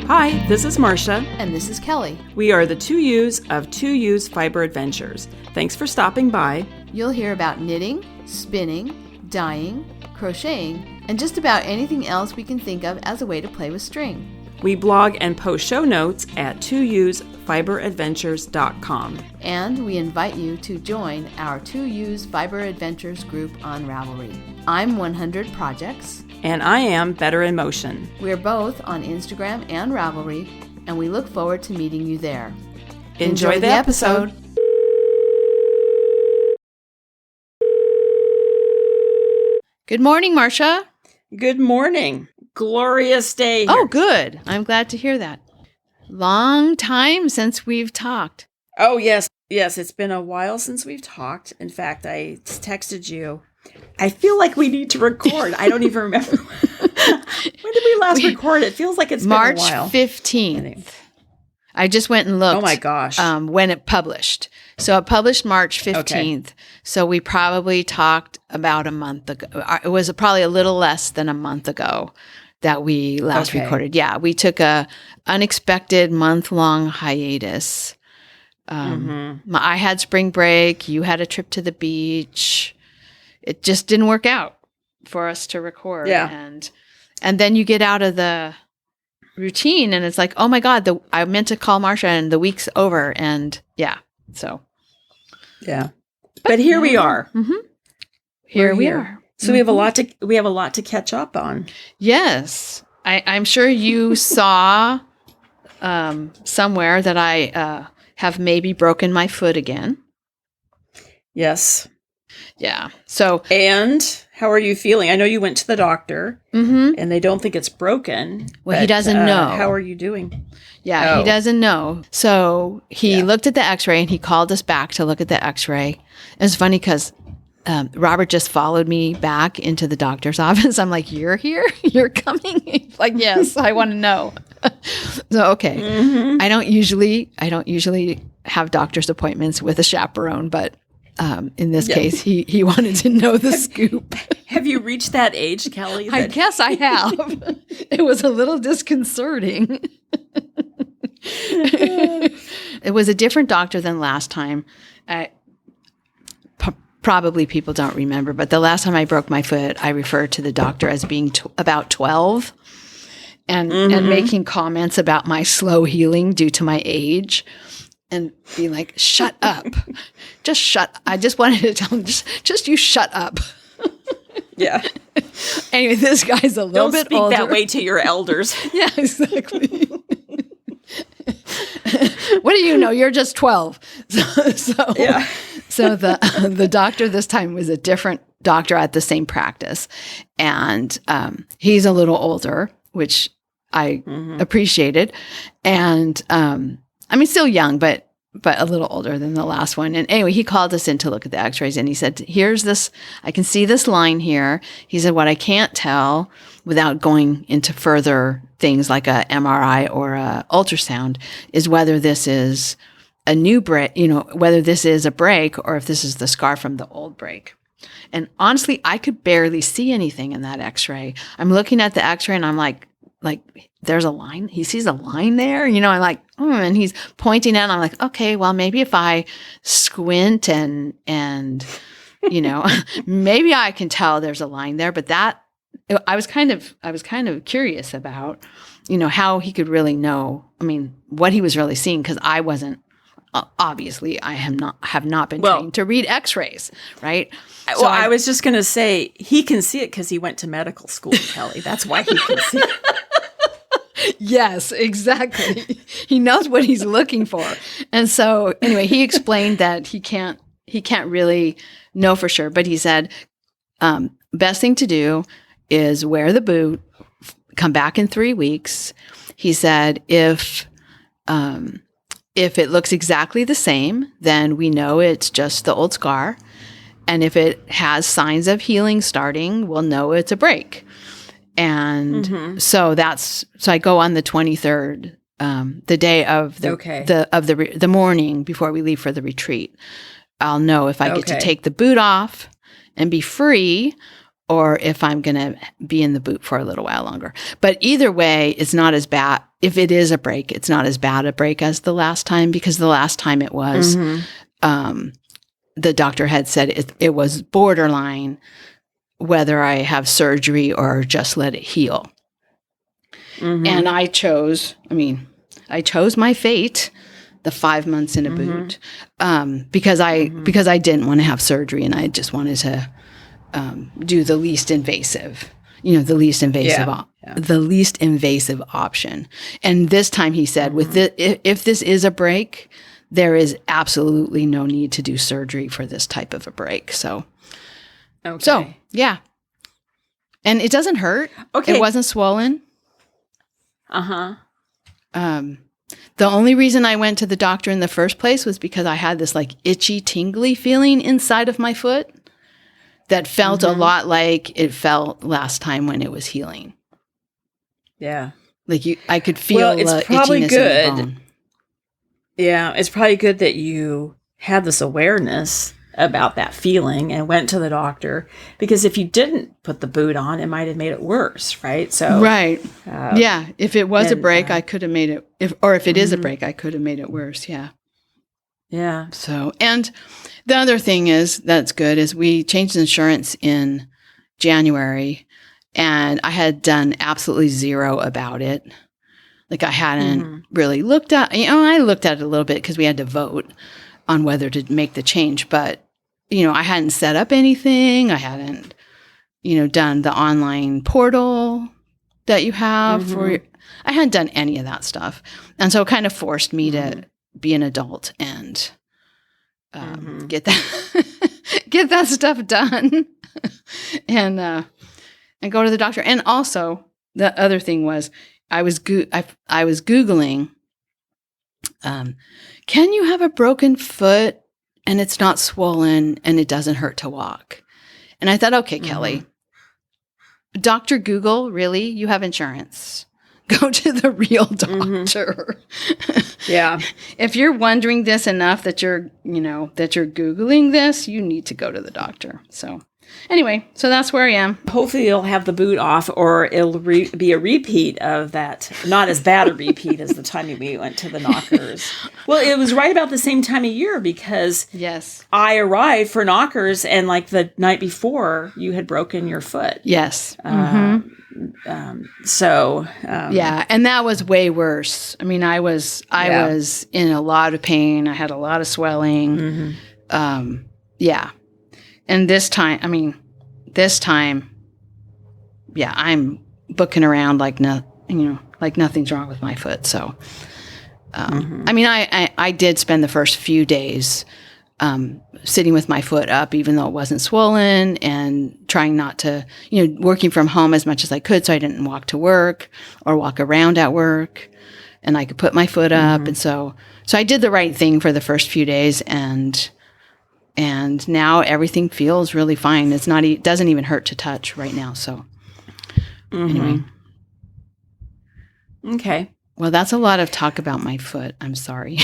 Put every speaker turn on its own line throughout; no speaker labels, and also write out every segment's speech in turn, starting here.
Hi, this is Marsha.
And this is Kelly.
We are the 2U's of 2U's Fiber Adventures. Thanks for stopping by.
You'll hear about knitting, spinning, dyeing, crocheting, and just about anything else we can think of as a way to play with string.
We blog and post show notes at 2usfiberadventures.com.
And we invite you to join our 2U's Fiber Adventures group on Ravelry. I'm 100 Projects.
And I am Better in Motion.
We're both on Instagram and Ravelry, and we look forward to meeting you there.
Enjoy the episode.
Good morning, Marsha.
Good morning. Glorious day here.
Oh, good. I'm glad to hear that. Long time since we've talked.
Oh, yes. Yes, it's been a while since we've talked. In fact, I texted you. I feel like we need to record. I don't even remember. When did we last record? It feels like it's been a while.
March 15th. I just went and looked.
Oh, my gosh.
When it published. So it published March 15th. Okay. So we probably talked about a month ago. It was probably a little less than a month ago that we last recorded. Yeah, we took a unexpected month-long hiatus. I had spring break. You had a trip to the beach. It just didn't work out for us to record.
Yeah.
And then you get out of the routine and it's like, oh my God, I meant to call Marsha and the week's over. And yeah, so.
Yeah. But here we are.
Mm-hmm. Here we are.
So we have a lot to catch up on.
Yes. I'm sure you saw somewhere that I have maybe broken my foot again.
Yes.
Yeah. So.
And how are you feeling? I know you went to the doctor and they don't think it's broken.
Well, he doesn't know.
How are you doing?
Yeah, He doesn't know. So he looked at the x-ray and he called us back to look at the x-ray. It's funny because Robert just followed me back into the doctor's office. I'm like, you're here? You're coming? He's like, yes, I want to know. So, okay. Mm-hmm. I don't usually have doctor's appointments with a chaperone, but in this case, he wanted to know the scoop.
Have you reached that age, Kelly?
I guess I have. It was a little disconcerting. It was a different doctor than last time. Probably people don't remember, but the last time I broke my foot, I referred to the doctor as being about 12 and making comments about my slow healing due to my age. And be like, shut up. Just shut. I just wanted to tell him, just you shut up.
Yeah.
Anyway, this guy's a little bit older.
Don't speak that way to your elders.
Yeah, exactly. What do you know? You're just 12. So yeah. So the doctor this time was a different doctor at the same practice. And he's a little older, which I appreciated. And I mean, still young, but a little older than the last one. And anyway, he called us in to look at the x-rays and he said, here's this, I can see this line here. He said, what I can't tell without going into further things like a MRI or a ultrasound is whether this is a new break, whether this is a break or if this is the scar from the old break. And honestly, I could barely see anything in that x-ray. I'm looking at the x-ray and I'm like, there's a line. He sees a line there, I'm like, and he's pointing at, and I'm like, okay, well, maybe if I squint and maybe I can tell there's a line there. But that I was kind of curious about, how he could really know. I mean, what he was really seeing, because I wasn't. Obviously, I have not been trained to read X-rays, right?
So I was just going to say he can see it because he went to medical school, Kelly. That's why he can see it.
Yes, exactly. He knows what he's looking for. And so anyway, he explained that he can't really know for sure, but he said, best thing to do is wear the boot, come back in 3 weeks. He said, if it looks exactly the same, then we know it's just the old scar. And if it has signs of healing starting, we'll know it's a break. And so I go on the 23rd, the day of the morning before we leave for the retreat. I'll know if I get to take the boot off and be free, or if I'm going to be in the boot for a little while longer. But either way, it's not as bad. If it is a break, it's not as bad a break as the last time, because the last time it was, the doctor had said it was borderline whether I have surgery or just let it heal. And I chose my fate, the 5 months in a boot, because I didn't want to have surgery, and I just wanted to do the least invasive, the least invasive option. And this time he said, if this is a break, there is absolutely no need to do surgery for this type of a break. So yeah. And it doesn't hurt. Okay. It wasn't swollen. The only reason I went to the doctor in the first place was because I had this like itchy, tingly feeling inside of my foot that felt a lot like it felt last time when it was healing. Yeah. Like I could feel the itchiness in the bone.
Yeah, it's probably good that you had this awareness about that feeling and went to the doctor, because if you didn't put the boot on, it might have made it worse, right? So
right. Yeah, if it was a break, I could have made it, if it is a break, I could have made it worse, yeah.
Yeah.
So, and the other thing that's good is we changed insurance in January, and I had done absolutely zero about it. Like I hadn't really looked at, I looked at it a little bit because we had to vote on whether to make the change, but I hadn't set up anything. I hadn't, done the online portal that you have I hadn't done any of that stuff. And so it kind of forced me to be an adult and get that stuff done and go to the doctor. And also the other thing was I was Googling, can you have a broken foot and it's not swollen and it doesn't hurt to walk? And I thought, okay, Kelly, Dr. Google, really? You have insurance. Go to the real doctor.
Yeah.
If you're wondering this enough that you're Googling this, you need to go to the doctor. So anyway, so that's where I am.
Hopefully you'll have the boot off, or it'll be a repeat of that. Not as bad a repeat as the time we went to the knockers. Well, it was right about the same time of year, because I arrived for knockers, and like the night before, you had broken your foot.
Yes.
Yeah,
and that was way worse. I mean, I was in a lot of pain. I had a lot of swelling. Yeah. And this time, I'm booking around like nothing's wrong with my foot. So, I did spend the first few days sitting with my foot up, even though it wasn't swollen, and trying not to, working from home as much as I could, so I didn't walk to work or walk around at work, and I could put my foot up. And so I did the right thing for the first few days, and now everything feels really fine. It doesn't even hurt to touch right now. So anyway.
Okay.
Well, that's a lot of talk about my foot. I'm sorry.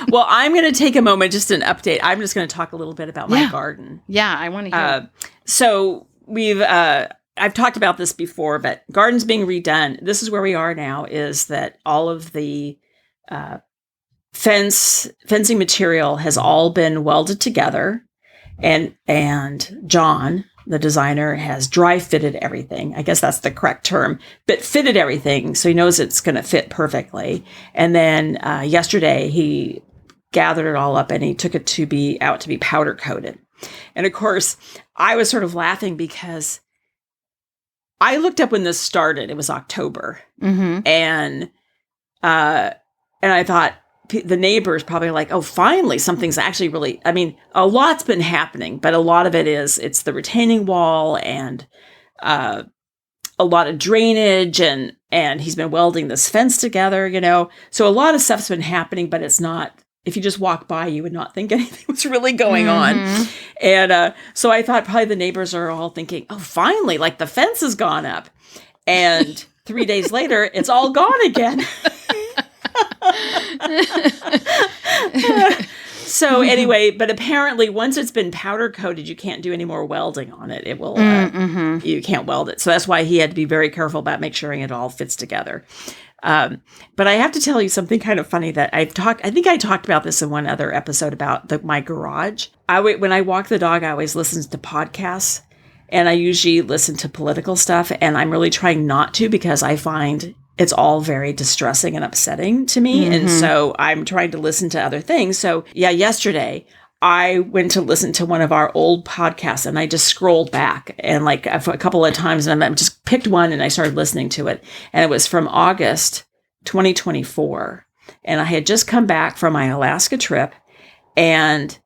Well, I'm going to take a moment, just an update. I'm just going to talk a little bit about my garden.
Yeah, I want to hear.
So I've talked about this before, but garden's being redone. This is where we are now, is that all of the fencing material has all been welded together, and John, the designer, has dry fitted everything. I guess that's the correct term, but fitted everything so he knows it's going to fit perfectly. And then yesterday he gathered it all up and he took it to be powder coated. And of course, I was sort of laughing because I looked up when this started. It was October, and I thought, the neighbors probably like, oh, finally, something's actually really, a lot's been happening, but a lot of it's the retaining wall and a lot of drainage, and he's been welding this fence together, So a lot of stuff's been happening, but it's not, if you just walk by, you would not think anything was really going on. And so I thought probably the neighbors are all thinking, oh, finally, like the fence has gone up. And 3 days later, it's all gone again. So anyway, but apparently once it's been powder coated, you can't do any more welding on it. It will, you can't weld it. So that's why he had to be very careful about making sure it all fits together. But I have to tell you something kind of funny that I think I talked about this in one other episode about my garage. When I walk the dog, I always listen to podcasts, and I usually listen to political stuff, and I'm really trying not to because I find it's all very distressing and upsetting to me. And so I'm trying to listen to other things. So yeah, yesterday I went to listen to one of our old podcasts, and I just scrolled back and like a couple of times, and I just picked one and I started listening to it. And it was from August 2024. And I had just come back from my Alaska trip. And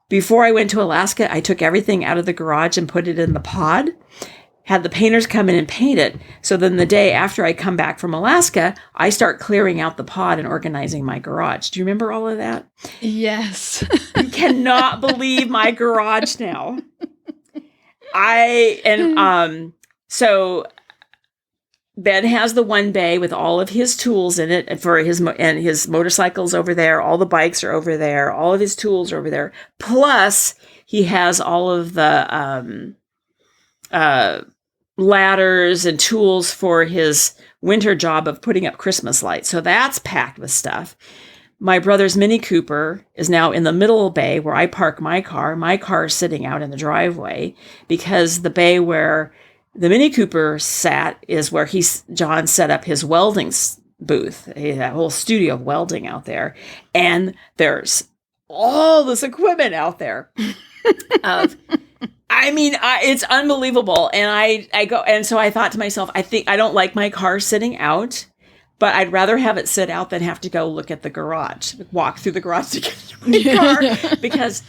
before I went to Alaska, I took everything out of the garage and put it in the pod, had the painters come in and paint it. So then the day after I come back from Alaska, I start clearing out the pod and organizing my garage. Do you remember all of that?
Yes.
You cannot believe my garage now. So Ben has the one bay with all of his tools in it and his motorcycles over there. All the bikes are over there. All of his tools are over there. Plus he has all of the, ladders and tools for his winter job of putting up Christmas lights. So that's packed with stuff. My brother's Mini Cooper is now in the middle bay where I park my car. My car is sitting out in the driveway because the bay where the Mini Cooper sat is where John set up his welding booth, a whole studio of welding out there. And there's all this equipment out there it's unbelievable. And I go, and so I thought to myself, I don't like my car sitting out, but I'd rather have it sit out than have to go look at the garage, walk through the garage to get to my car. Because,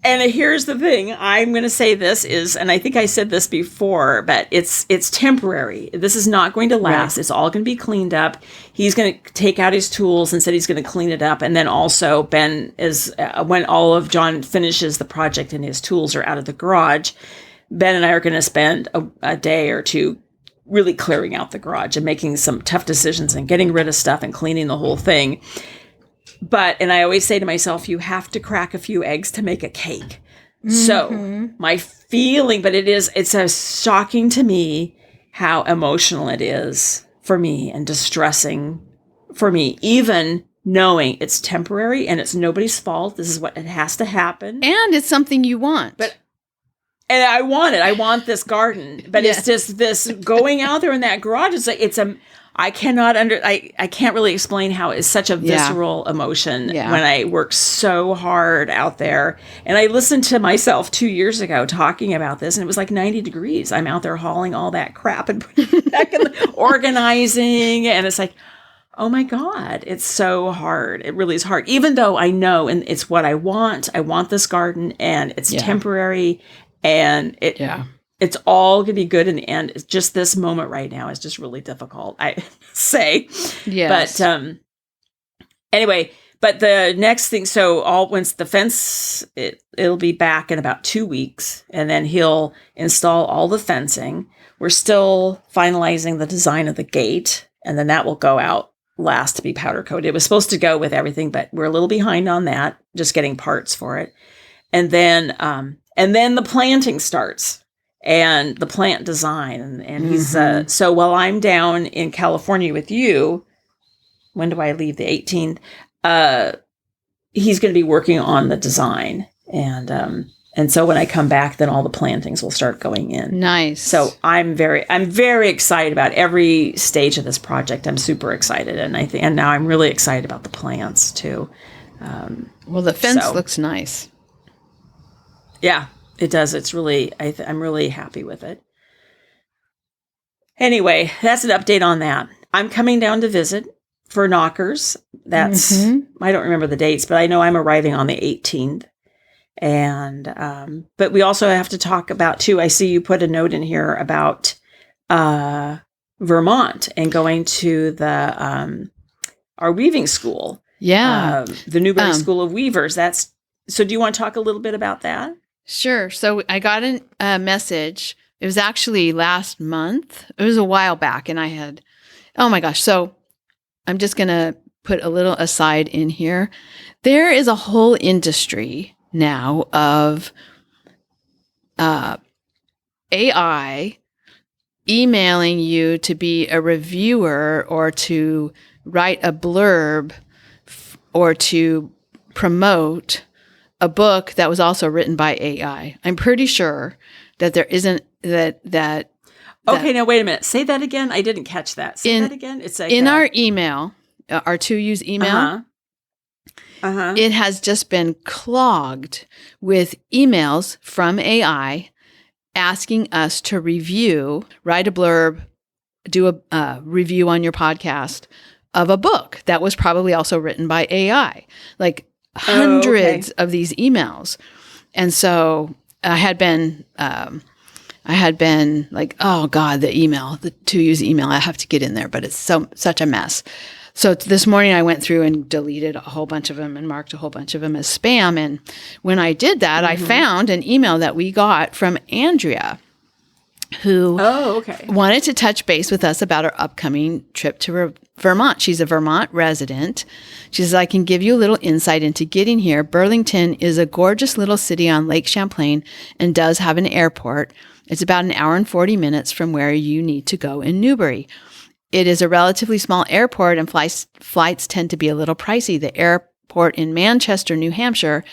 and here's the thing, I'm going to say this is, and I think I said this before, but it's temporary. This is not going to last. Right. It's all going to be cleaned up. He's going to take out his tools and said he's going to clean it up. And then also Ben is, when all of John finishes the project and his tools are out of the garage, Ben and I are going to spend a day or two really clearing out the garage and making some tough decisions and getting rid of stuff and cleaning the whole thing. And I always say to myself, you have to crack a few eggs to make a cake. So my feeling, but it's so shocking to me how emotional it is for me and distressing for me, even knowing it's temporary and it's nobody's fault. This is what it has to happen.
And it's something you want.
And I want it. I want this garden. But it's just this going out there in that garage. I can't really explain how it's such a visceral emotion when I work so hard out there. And I listened to myself 2 years ago talking about this, and it was like 90 degrees. I'm out there hauling all that crap and putting it back in organizing. And it's like, oh my God, it's so hard. It really is hard. Even though I know, and it's what I want. I want this garden, and it's temporary, and it's all going to be good in the end. It's just this moment right now is just really difficult, I say.
Yes.
But anyway, but the next thing, once the fence, it'll be back in about 2 weeks, and then he'll install all the fencing. We're still finalizing the design of the gate, and then that will go out last to be powder coated. It was supposed to go with everything, but we're a little behind on that, just getting parts for it. And then the planting starts. And the plant design. And he's, so while I'm down in California with you, when do I leave? The 18th, he's going to be working on the design. And so when I come back, then all the plantings will start going in.
Nice.
So I'm very excited about every stage of this project. I'm super excited. And now I'm really excited about the plants too.
Well, the fence looks nice.
Yeah. It does. It's really, I'm really happy with it. Anyway, that's an update on that. I'm coming down to visit for knockers. That's, I don't remember the dates, but I know I'm arriving on the 18th. And, but we also have to talk about too, I see you put a note in here about, Vermont and going to the, our weaving school.
Yeah.
The Newberry School of Weavers. So do you want to talk a little bit about that?
Sure. So I got a message. It was actually last month. It was a while back, and I had, oh my gosh. So I'm just going to put a little aside in here. There is a whole industry now of AI emailing you to be a reviewer or to write a blurb or to promote a book that was also written by AI. I'm pretty sure that there isn't that.
Okay, now wait a minute. Say that again. I didn't catch that. Say that again. It's like
in our email, our 2Use email. It has just been clogged with emails from AI asking us to write a blurb, do a review on your podcast of a book that was probably also written by AI. Like hundreds of these emails. And so I had been like, oh God, the 2Use email, I have to get in there, but it's such a mess. So this morning I went through and deleted a whole bunch of them and marked a whole bunch of them as spam. And when I did that, I found an email that we got from Andrea, who wanted to touch base with us about our upcoming trip to Vermont. She's a Vermont resident. She says, I can give you a little insight into getting here. Burlington is a gorgeous little city on Lake Champlain and does have an airport. It's about an hour and 40 minutes from where you need to go in Newbury. It is a relatively small airport and flights tend to be a little pricey. The airport in Manchester, New Hampshire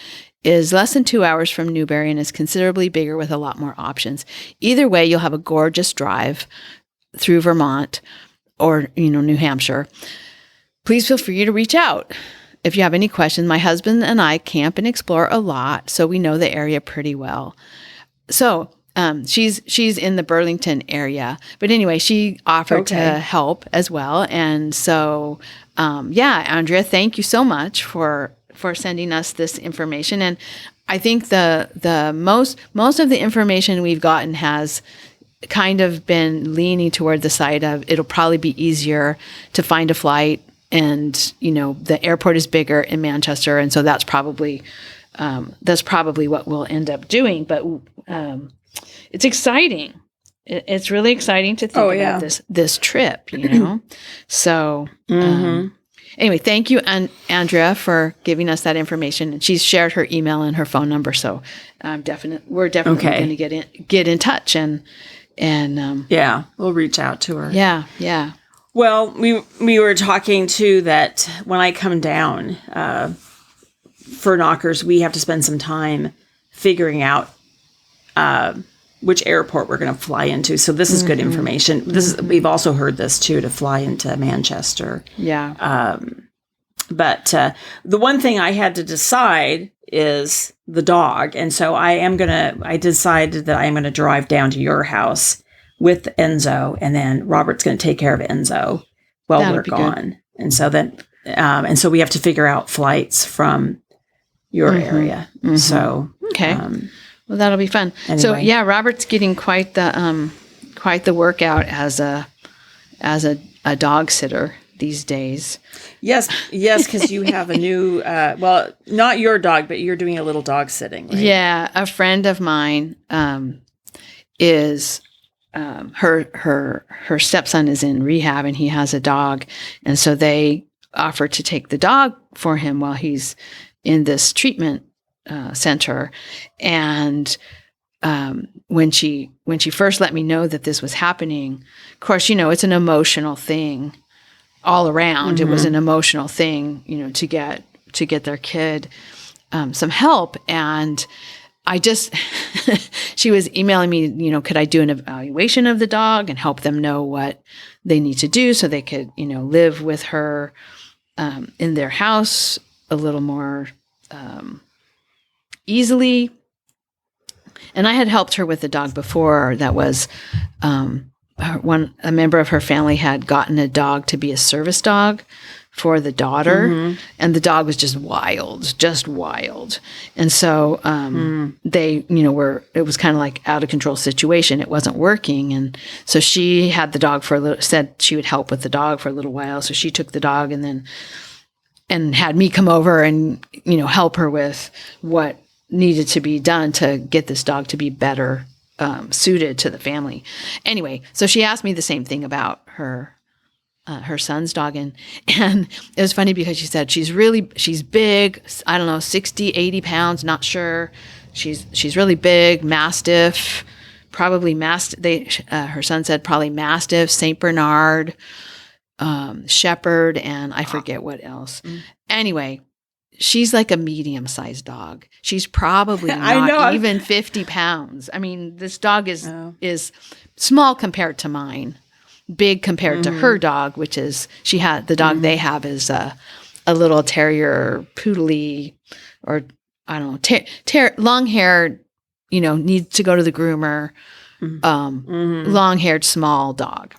is less than 2 hours from Newbury and is considerably bigger with a lot more options. Either way, you'll have a gorgeous drive through Vermont or, New Hampshire. Please feel free to reach out if you have any questions. My husband and I camp and explore a lot, so we know the area pretty well. So she's in the Burlington area, but anyway, she offered to help as well. And so, Andrea, thank you so much for sending us this information. And I think the most of the information we've gotten has kind of been leaning toward the side of it'll probably be easier to find a flight, and the airport is bigger in Manchester, and so that's probably what we'll end up doing. But it's exciting. It's really exciting to think about this trip, So anyway, thank you, Andrea, for giving us that information. And she's shared her email and her phone number, so we're definitely going to get in touch and
we'll reach out to her.
Yeah.
Well, we were talking too that when I come down for Knockers, we have to spend some time figuring out which airport we're going to fly into. So this is good information. We've also heard this too, to fly into Manchester.
Yeah.
But the one thing I had to decide is the dog. And so I decided that I am going to drive down to your house with Enzo, and then Robert's going to take care of Enzo while we're gone. Good. And so then, and so we have to figure out flights from your area. So,
well, that'll be fun.
Anyway.
So Robert's getting quite the workout as a dog sitter these days.
Yes, because you have a new, well, not your dog, but you're doing a little dog sitting, right?
Yeah, a friend of mine is her stepson is in rehab and he has a dog, and so they offered to take the dog for him while he's in this treatment center. And when she first let me know that this was happening, of course, it's an emotional thing all around. It was an emotional thing, to get their kid some help. And I just, she was emailing me, could I do an evaluation of the dog and help them know what they need to do so they could, live with her in their house a little more easily. And I had helped her with the dog before. That was a member of her family had gotten a dog to be a service dog for the daughter, and the dog was just wild. And so they, it was kind of like out of control situation. It wasn't working. And so she had the dog said she would help with the dog for a little while. So she took the dog and had me come over and, help her with what needed to be done to get this dog to be better suited to the family. Anyway, so she asked me the same thing about her her son's dog. And it was funny because she said she's big. I don't know, 60, 80 pounds, not sure. She's really big, Mastiff, probably her son said probably Mastiff, St. Bernard, Shepherd, and I forget what else. Anyway, she's like a medium-sized dog. She's probably not even 50 pounds. I mean, this dog is small compared to mine, big compared to her dog, which is the dog they have is a little terrier poodle-y, or I don't know, long-haired, needs to go to the groomer, long-haired small dog.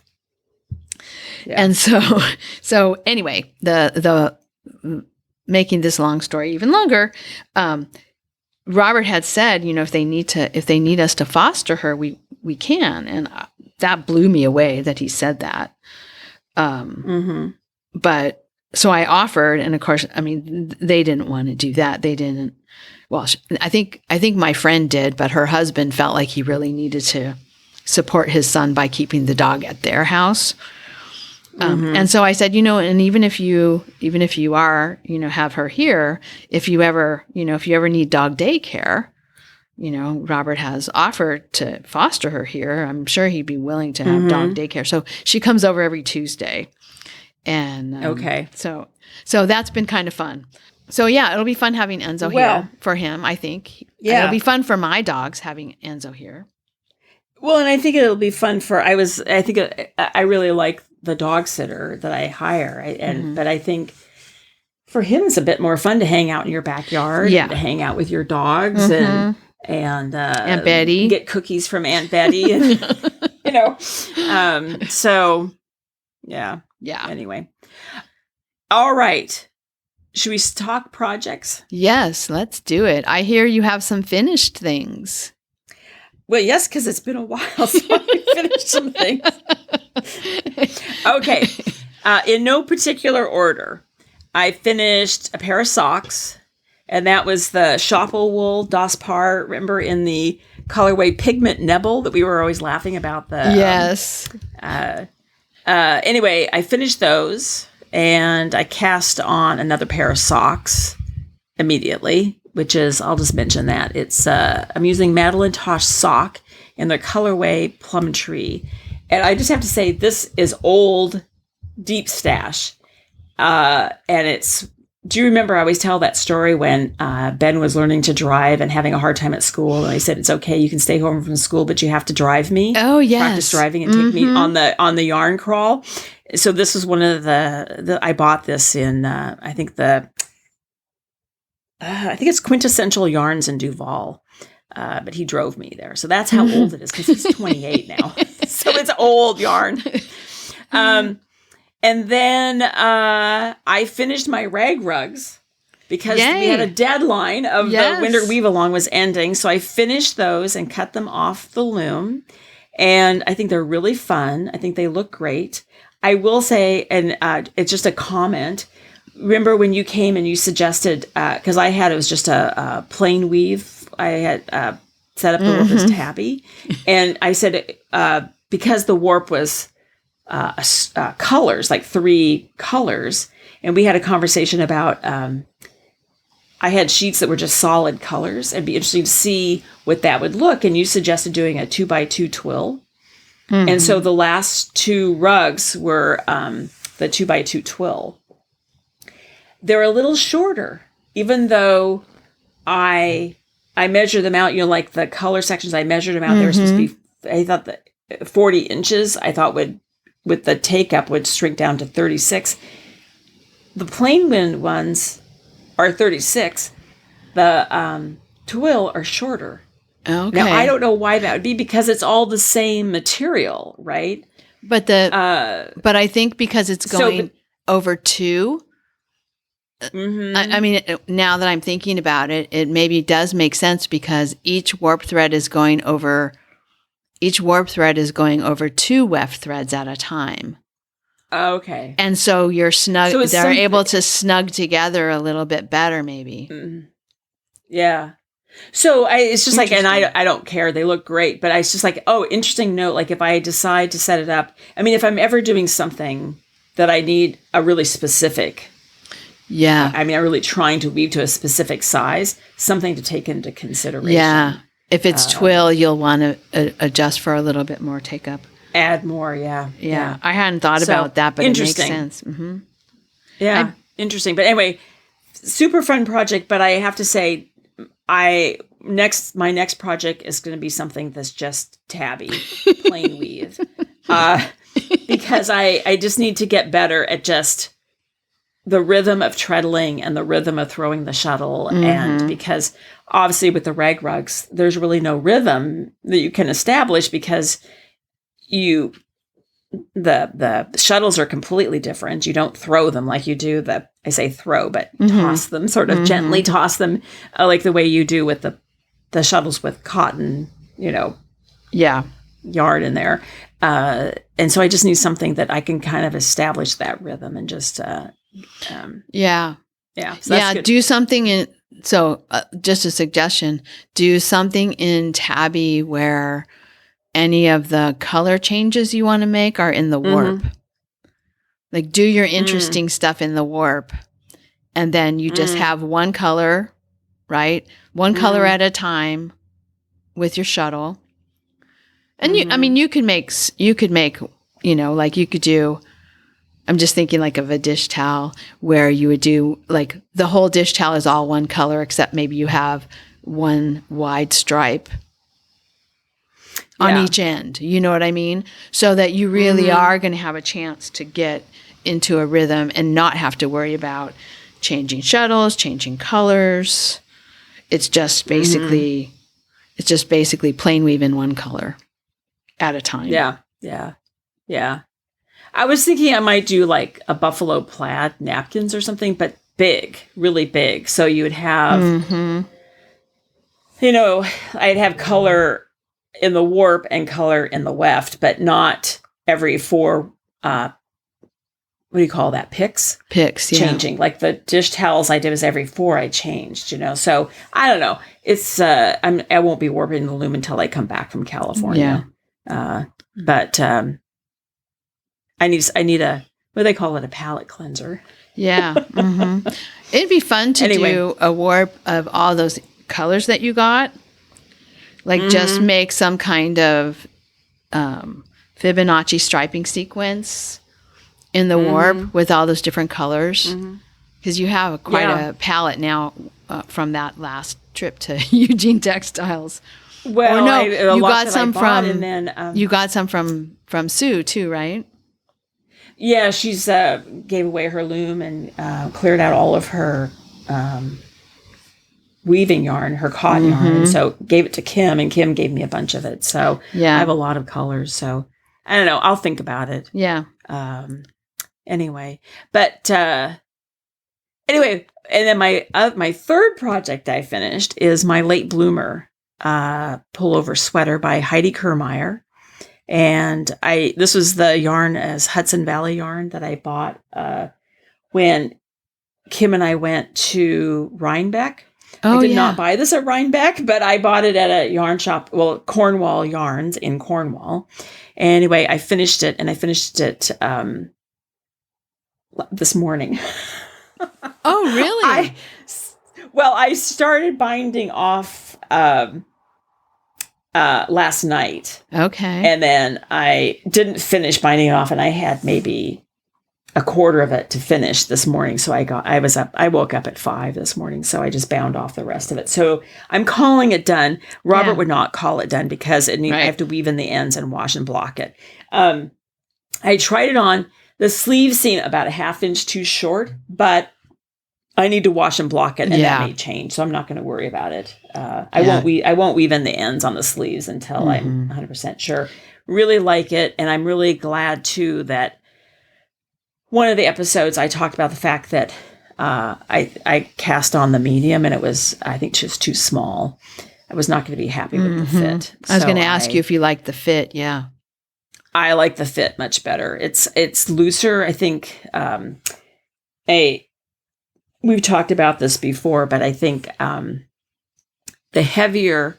Yeah. And so anyway, the making this long story even longer, Robert had said, if they need us to foster her, we can. And that blew me away that he said that. But so I offered, and of course, I mean, they didn't want to do that. They didn't. Well, I think my friend did, but her husband felt like he really needed to support his son by keeping the dog at their house. And so I said, and even if you are, have her here, if you ever need dog daycare, Robert has offered to foster her here. I'm sure he'd be willing to have dog daycare. So she comes over every Tuesday. And
okay.
So that's been kind of fun. So yeah, it'll be fun having Enzo here for him, I think. Yeah. It'll be fun for my dogs having Enzo here.
Well, and I think it'll be fun I really like the dog sitter that I hire. But I think for him, it's a bit more fun to hang out in your backyard, and to hang out with your dogs and
Aunt Betty,
get cookies from Aunt Betty, and so yeah. Anyway, all right. Should we talk projects?
Yes, let's do it. I hear you have some finished things.
Well, yes, because it's been a while, so I finished some things. Okay. In no particular order, I finished a pair of socks, and that was the Schoppel-Wool Das Paar. Remember in the colorway Pigment Nebel that we were always laughing about?
Yes.
Anyway, I finished those, and I cast on another pair of socks immediately, which is, I'll just mention that. It's I'm using Madeline Tosh sock in the colorway Plum Tree. And I just have to say, this is old, deep stash. And do you remember I always tell that story when Ben was learning to drive and having a hard time at school? And I said, it's okay, you can stay home from school, but you have to drive me.
Oh, yes.
Practice driving and take me on the yarn crawl. So this was one of I bought this in, I think it's Quintessential Yarns in Duval. But he drove me there. So that's how old it is, because he's 28 now. So it's old yarn. And then I finished my rag rugs because we had a deadline of the winter weave along was ending. So I finished those and cut them off the loom. And I think they're really fun. I think they look great. I will say, and it's just a comment. Remember when you came and you suggested, because it was just a plain weave. I had set up the warp as tabby. And I said, because the warp was colors, like 3 colors, and we had a conversation about, I had sheets that were just solid colors. It'd be interesting to see what that would look. And you suggested doing a 2x2 twill. And so the last 2 rugs were the 2x2 twill. They're a little shorter, even though I measured them out, like the color sections, I measured them out. They were supposed to be, I thought that 40 inches, I thought with the take up would shrink down to 36. The plain wind ones are 36. The twill are shorter.
Okay.
Now, I don't know why that would be, because it's all the same material, right?
But but I think because it's going over 2. I mean, now that I'm thinking about it, it maybe does make sense, because each warp thread is going over 2 weft threads at a time.
Okay.
And so you're snug. So they're able to snug together a little bit better, maybe.
Yeah. So it's just like, and I don't care. They look great, but it's just like, oh, interesting note. Like if I decide to set it up, I mean, if I'm ever doing something that I need a really specific.
Yeah.
I mean, I'm really trying to weave to a specific size, something to take into consideration.
Yeah. If it's twill, you'll want to adjust for a little bit more take up.
Add more, yeah.
Yeah. I hadn't thought about that, but it makes sense. Mm-hmm.
Yeah, interesting. But anyway, super fun project, but I have to say, my next project is going to be something that's just tabby, plain weave. Because I just need to get better at just the rhythm of treadling and the rhythm of throwing the shuttle. Mm-hmm. And because obviously with the rag rugs, there's really no rhythm that you can establish because the shuttles are completely different. You don't throw them like you do I say throw, but toss them, sort of gently toss them like the way you do with the shuttles with cotton, yarn in there. And so I just need something that I can kind of establish that rhythm and just, So
do something just a suggestion, do something in tabby where any of the color changes you want to make are in the warp. Like do your interesting stuff in the warp and then you just have one color, right? One color at a time with your shuttle. And you could make, like you could do, I'm just thinking like of a dish towel where you would do like the whole dish towel is all one color, except maybe you have one wide stripe on each end. You know what I mean? So that you really are going to have a chance to get into a rhythm and not have to worry about changing shuttles, changing colors. It's just basically, plain weave in one color at a time.
Yeah. I was thinking I might do like a buffalo plaid napkins or something, but big, really big. So you would have, I'd have color in the warp and color in the weft, but not every 4, what do you call that? Picks, changing. Yeah. Like the dish towels I did was every 4 I changed, So I don't know. It's, I won't be warping the loom until I come back from California. But I need a, what do they call it? A palette cleanser.
Yeah. It'd be fun to do a warp of all those colors that you got. Like just make some kind of Fibonacci striping sequence in the warp with all those different colors. Because you have quite a palette now from that last trip to Eugene Textiles.
Well,
you got some from you got some from Sue too, right?
Yeah, she's gave away her loom and cleared out all of her weaving yarn, her cotton yarn, and so gave it to Kim, and Kim gave me a bunch of it. So I have a lot of colors. So I don't know. I'll think about it.
Yeah.
Anyway, and then my third project I finished is my late bloomer pullover sweater by Heidi Kirrmaier. And this was the yarn as Hudson Valley yarn that I bought when Kim and I went to Rhinebeck. I did not buy this at Rhinebeck, but I bought it at a yarn shop, Cornwall Yarns in Cornwall. Anyway, I finished it this morning.
Oh, really?
I started binding off last night.
Okay.
And then I didn't finish binding off, and I had maybe a quarter of it to finish this morning. So I woke up at 5 this morning, so I just bound off the rest of it. So I'm calling it done. Robert would not call it done because I have to weave in the ends and wash and block it. I tried it on. The sleeves seem about a 1/2 inch too short, but I need to wash and block it, and that may change. So I'm not going to worry about it. I won't weave in the ends on the sleeves until I'm 100% sure. Really like it, and I'm really glad too that one of the episodes I talked about the fact that I cast on the medium, and it was, I think, just too small. I was not going to be happy with the fit.
I was going to ask you if you liked the fit. Yeah,
I like the fit much better. It's looser. I think we've talked about this before, but I think the heavier,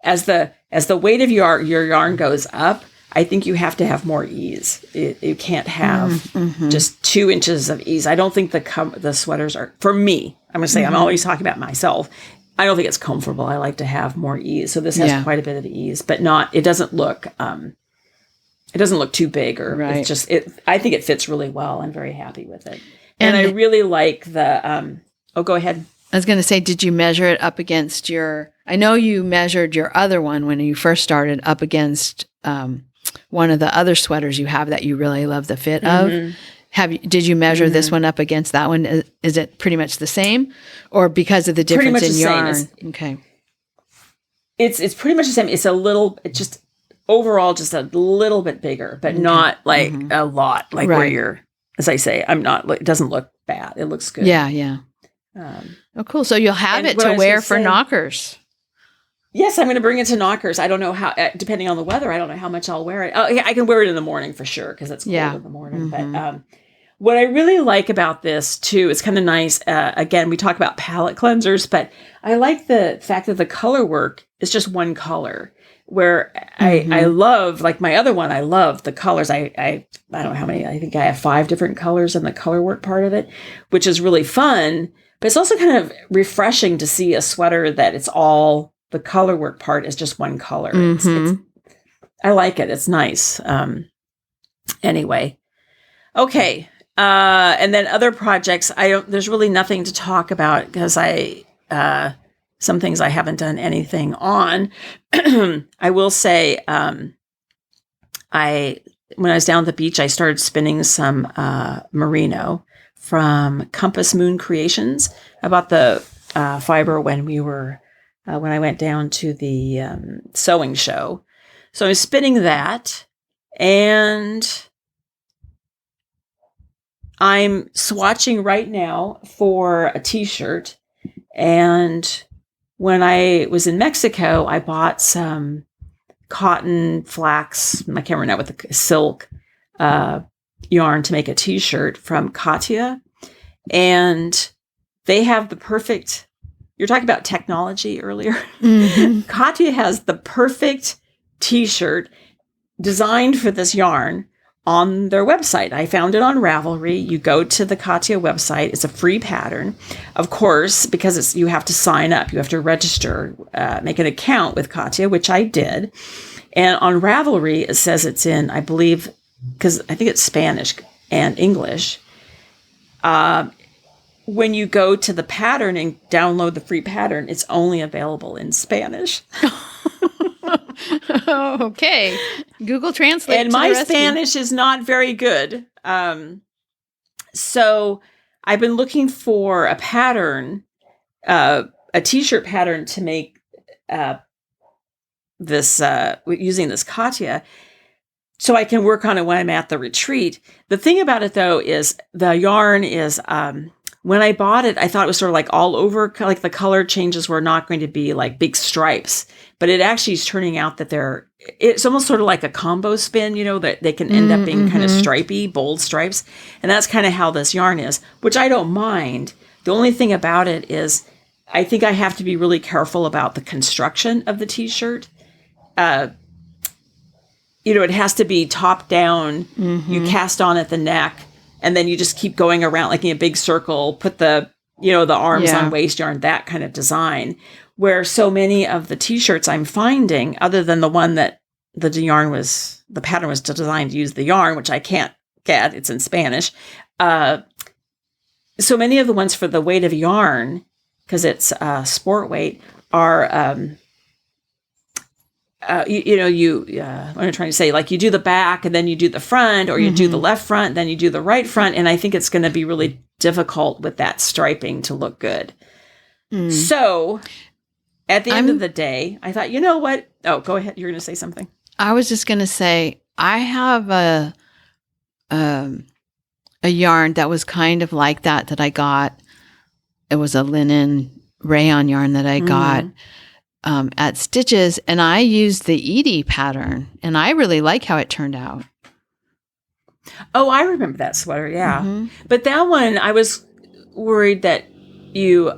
as the weight of your yarn goes up, I think you have to have more ease. You can't have just 2 inches of ease. I don't think the sweaters are, for me, I'm going to say, I'm always talking about myself. I don't think it's comfortable. I like to have more ease. So this has quite a bit of ease, but it doesn't look too big, or it's just, I think it fits really well. I'm very happy with it. And I really like the, go ahead.
I was going to say, did you measure it up against I know you measured your other one when you first started up against one of the other sweaters you have that you really love the fit of. Did you measure this one up against that one? Is it pretty much the same, or because of the difference in yarn? Okay.
It's pretty much the same. It's overall just a little bit bigger, but not like a lot, like where you're, as I say, it doesn't look bad. It looks good.
Yeah. Oh, cool. So you'll have it to wear for knockers.
Yes, I'm going to bring it to knockers. I don't know how, depending on the weather, I don't know how much I'll wear it. Oh, yeah, I can wear it in the morning for sure, because it's cold in the morning. But what I really like about this too, it's kind of nice. Again, we talk about palette cleansers, but I like the fact that the color work is just one color. Where I love, like my other one, I love the colors. I don't know how many. I think I have 5 different colors in the color work part of it, which is really fun. But it's also kind of refreshing to see a sweater that it's all, the color work part is just one color. I like it. It's nice. Anyway. Okay. And then other projects, there's really nothing to talk about, because some things I haven't done anything on. I will say, when I was down at the beach, I started spinning some merino from Compass Moon Creations. I bought the fiber when I went down to the sewing show. So I'm spinning that, and I'm swatching right now for a t-shirt. And when I was in Mexico, I bought some cotton, flax, I can't remember now, with the silk yarn to make a t-shirt from Katia. And they have the perfect, you're talking about technology earlier. Katia has the perfect t-shirt designed for this yarn on their website. I found it on Ravelry. You go to the Katia website. It's a free pattern. Of course, because you have to sign up. You have to register, make an account with Katia, which I did. And on Ravelry, it says it's in, I believe, because I think it's Spanish and English. When you go to the pattern and download the free pattern, it's only available in Spanish.
Okay. Google Translate.
And my Spanish is not very good. So I've been looking for a pattern, a t-shirt pattern to make this, using this Katia, so I can work on it when I'm at the retreat. The thing about it, though, is the yarn is, when I bought it, I thought it was sort of like all over, like the color changes were not going to be like big stripes, but it actually is turning out that it's almost sort of like a combo spin, that they can end up being kind of stripy, bold stripes. And that's kind of how this yarn is, which I don't mind. The only thing about it is I think I have to be really careful about the construction of the t-shirt. It has to be top down. You cast on at the neck, and then you just keep going around like in a big circle, put the arms on waist yarn, that kind of design. Where so many of the t-shirts I'm finding, other than the one that the pattern was designed to use the yarn, which I can't get, it's in Spanish. So many of the ones for the weight of yarn, because it's sport weight, are, what I'm trying to say, like you do the back and then you do the front, or you do the left front, then you do the right front. And I think it's going to be really difficult with that striping to look good. So at the end of the day, I thought, you know what? Oh, go ahead. You're going to say something.
I was just going to say, I have a yarn that was kind of like that I got. It was a linen rayon yarn that I got at Stitches, and I used the Edie pattern, and I really like how it turned out.
Oh, I remember that sweater, yeah. But that one, I was worried that you,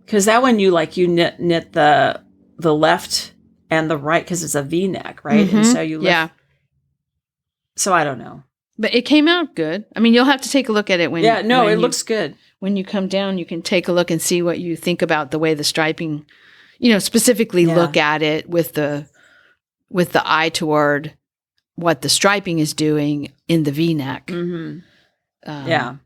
because that one you knit the left and the right, because it's a V-neck, right?
Mm-hmm.
And so you lift.
Yeah.
So I don't know.
But it came out good. I mean, you'll have to take a look at it when.
Yeah, no, it looks good.
When you come down, you can take a look and see what you think about the way the striping, specifically look at it with the eye toward what the striping is doing in the V-neck.
Mm-hmm. Yeah.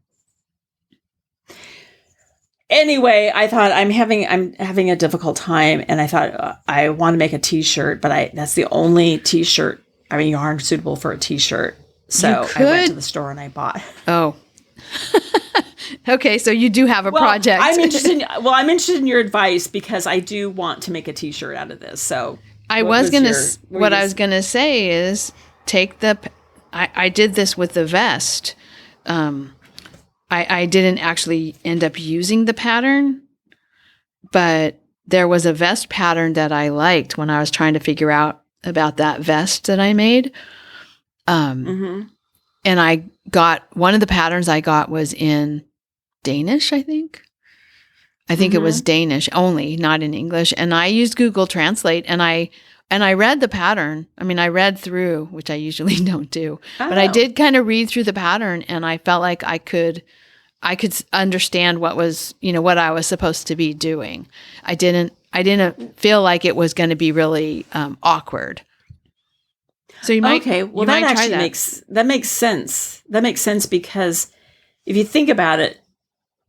Anyway, I thought I'm having a difficult time, and I thought I want to make a T-shirt, but that's the only T-shirt, yarn suitable for a T-shirt. So I went to the store and I bought.
Oh. Okay, so you do have a project.
I'm interested in your advice because I do want to make a T-shirt out of this. So
I was going to say is take I did this with the vest. I didn't actually end up using the pattern, but there was a vest pattern that I liked when I was trying to figure out about that vest that I made. And I got one of the patterns I got was in Danish, I think. It was Danish only, not in English. And I used Google Translate, and I read the pattern. I read through, which I usually don't do, but I did kind of read through the pattern, and I felt like I could understand what was, what I was supposed to be doing. I didn't feel like it was going to be really awkward. So you might
that actually makes sense. That makes sense because if you think about it,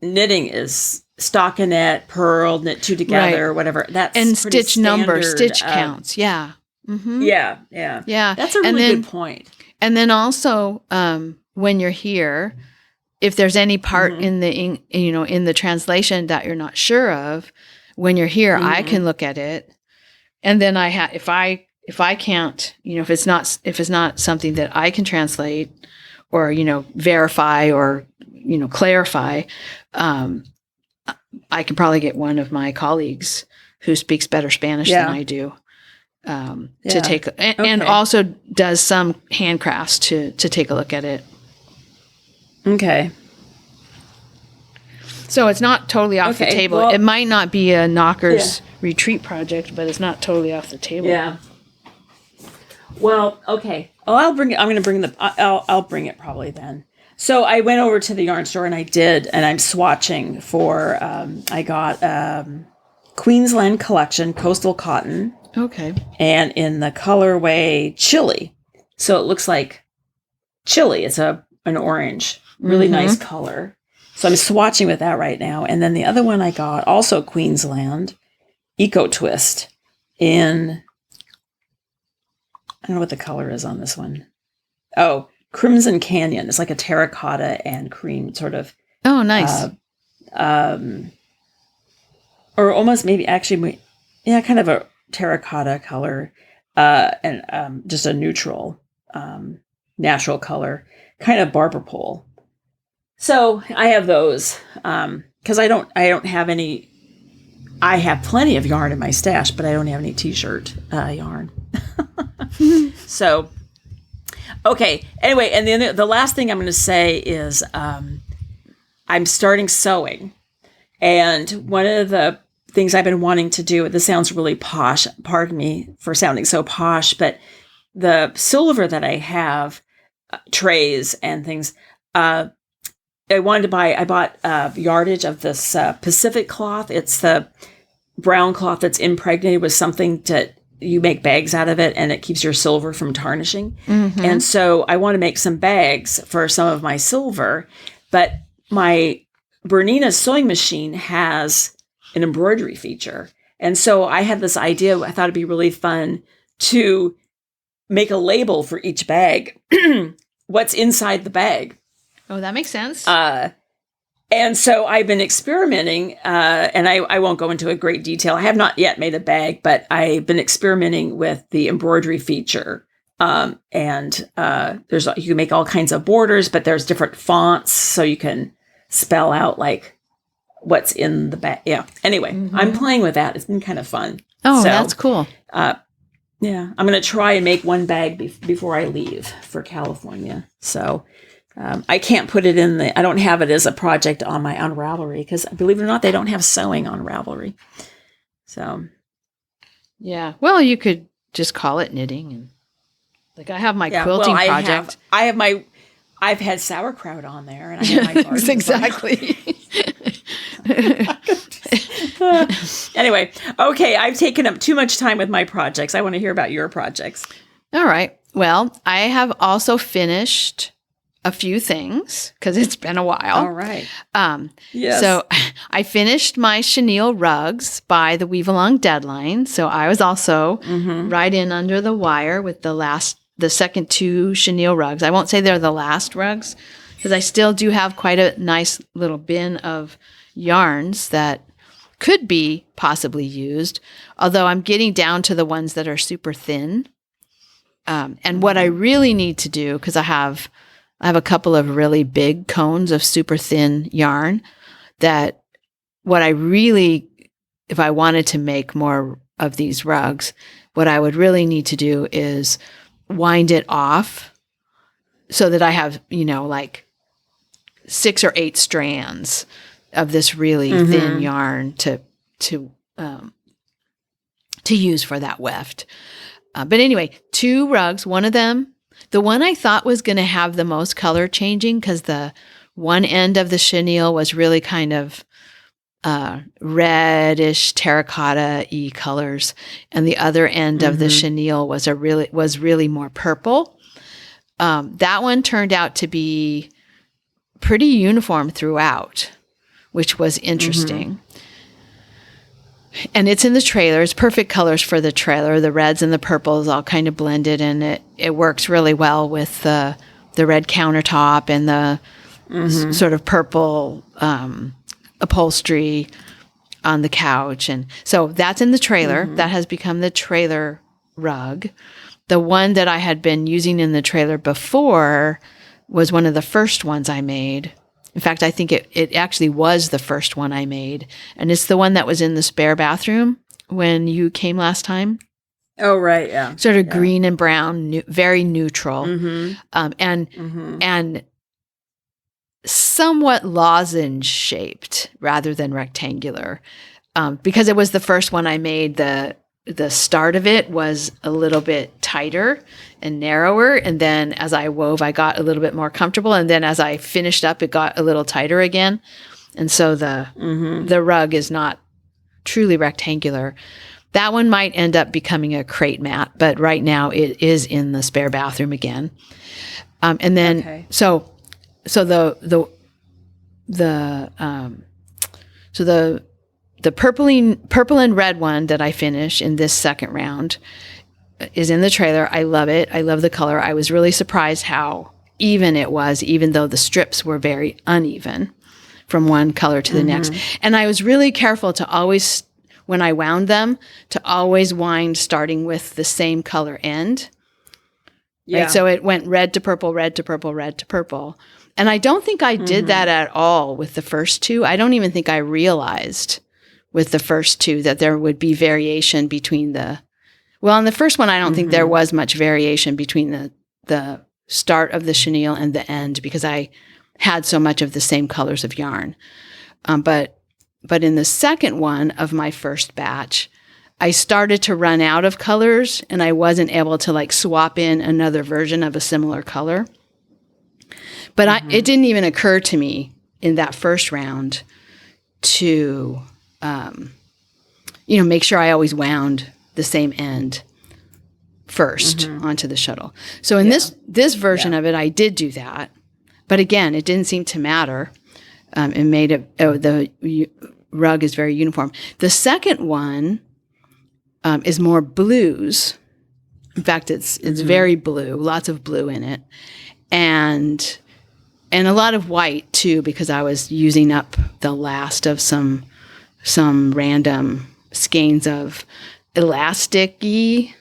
knitting is stockinette, purl, knit two together, whatever. That's
and stitch number, stitch counts. Yeah. Mm-hmm.
Yeah. That's a really good point.
And then also, when you're here, if there's any part in the translation that you're not sure of, when you're here, I can look at it, and then if I can't, if it's not something that I can translate or, verify or, clarify, I can probably get one of my colleagues who speaks better Spanish than I do, to take, and also does some handcrafts to take a look at it.
Okay.
So it's not totally off the table. Well, it might not be a Knocker's retreat project, but it's not totally off the table.
Yeah. Well, okay. Oh, I'll bring it. I'm going to bring I'll bring it probably then. So I went over to the yarn store and I'm swatching for, I got Queensland Collection Coastal Cotton.
Okay.
And in the colorway Chili. So it looks like chili. It's an orange, really nice color. So I'm swatching with that right now. And then the other one I got, also Queensland, Eco Twist in, I don't know what the color is on this one. Oh, Crimson Canyon. It's like a terracotta and cream sort of.
Oh, nice.
Or almost maybe actually, kind of a terracotta color, and just a neutral, natural color, kind of barber pole. So I have those because I don't have any. I have plenty of yarn in my stash, but I don't have any T-shirt yarn. So, okay. Anyway, and then the last thing I'm going to say is I'm starting sewing, and one of the things I've been wanting to do. This sounds really posh. Pardon me for sounding so posh, but the silver that I have, trays and things. I bought yardage of this Pacific cloth. It's the brown cloth that's impregnated with something that you make bags out of it, and it keeps your silver from tarnishing. And so I want to make some bags for some of my silver, but my Bernina sewing machine has an embroidery feature. And so I had this idea. I thought it'd be really fun to make a label for each bag, what's inside the bag.
Oh, that makes sense.
And so I've been experimenting, and I won't go into a great detail. I have not yet made a bag, but I've been experimenting with the embroidery feature. And you can make all kinds of borders, but there's different fonts, so you can spell out like what's in the bag. Yeah. Anyway, I'm playing with that. It's been kind of fun.
Oh, so, that's cool.
Yeah, I'm going to try and make one bag before I leave for California. So. I can't put it I don't have it as a project on my Ravelry because, believe it or not, they don't have sewing on Ravelry. So,
Yeah. Well, you could just call it knitting. And like I have my quilting project.
I've had sauerkraut on there, and I have my garden.
Exactly.
Anyway, okay, I've taken up too much time with my projects. I want to hear about your projects.
All right. Well, I have also finished a few things because it's been a while.
All right.
Yes. So I finished my chenille rugs by the Weave Along deadline. So I was also right in under the wire with the second 2 chenille rugs. I won't say they're the last rugs because I still do have quite a nice little bin of yarns that could be possibly used, although I'm getting down to the ones that are super thin. And what I really need to do, because I have a couple of really big cones of super thin yarn, that what I really, if I wanted to make more of these rugs, what I would really need to do is wind it off so that I have, like 6 or 8 strands of this really thin yarn to use for that weft. But anyway, 2 rugs, one of them, the one I thought was going to have the most color changing because the one end of the chenille was really kind of reddish terracotta-y colors, and the other end of the chenille was really more purple. That one turned out to be pretty uniform throughout, which was interesting. And it's in the trailer. It's perfect colors for the trailer. The reds and the purples all kind of blended, and it works really well with the red countertop and the sort of purple upholstery on the couch. And so that's in the trailer. That has become the trailer rug. The one that I had been using in the trailer before was one of the first ones I made. In fact, I think it actually was the first one I made. And it's the one that was in the spare bathroom when you came last time.
Oh, right, yeah.
Sort of green and brown, very neutral. And somewhat lozenge shaped rather than rectangular. Because it was the first one I made, the start of it was a little bit tighter and narrower. And then as I wove, I got a little bit more comfortable. And then as I finished up, it got a little tighter again. And so the rug is not truly rectangular. That one might end up becoming a crate mat, but right now it is in the spare bathroom again. And then, so the purple and red one that I finished in this second round is in the trailer. I love it. I love the color. I was really surprised how even it was, even though the strips were very uneven from one color to the next. And I was really careful to always, when I wound them, to always wind starting with the same color end. Yeah. Right? So it went red to purple, red to purple, red to purple. And I don't think I did that at all with the first 2. I don't even think I realized with the first 2 that there would be variation between on the first one, I don't think there was much variation between the start of the chenille and the end because I had so much of the same colors of yarn. But in the second one of my first batch, I started to run out of colors and I wasn't able to swap in another version of a similar color. But it didn't even occur to me in that first round to make sure I always wound the same end first onto the shuttle. So in this version of it, I did do that. But again, it didn't seem to matter. It made it, the rug is very uniform. The second one is more blues. In fact, it's very blue, lots of blue in it. And a lot of white too, because I was using up the last of some random skeins of elasticy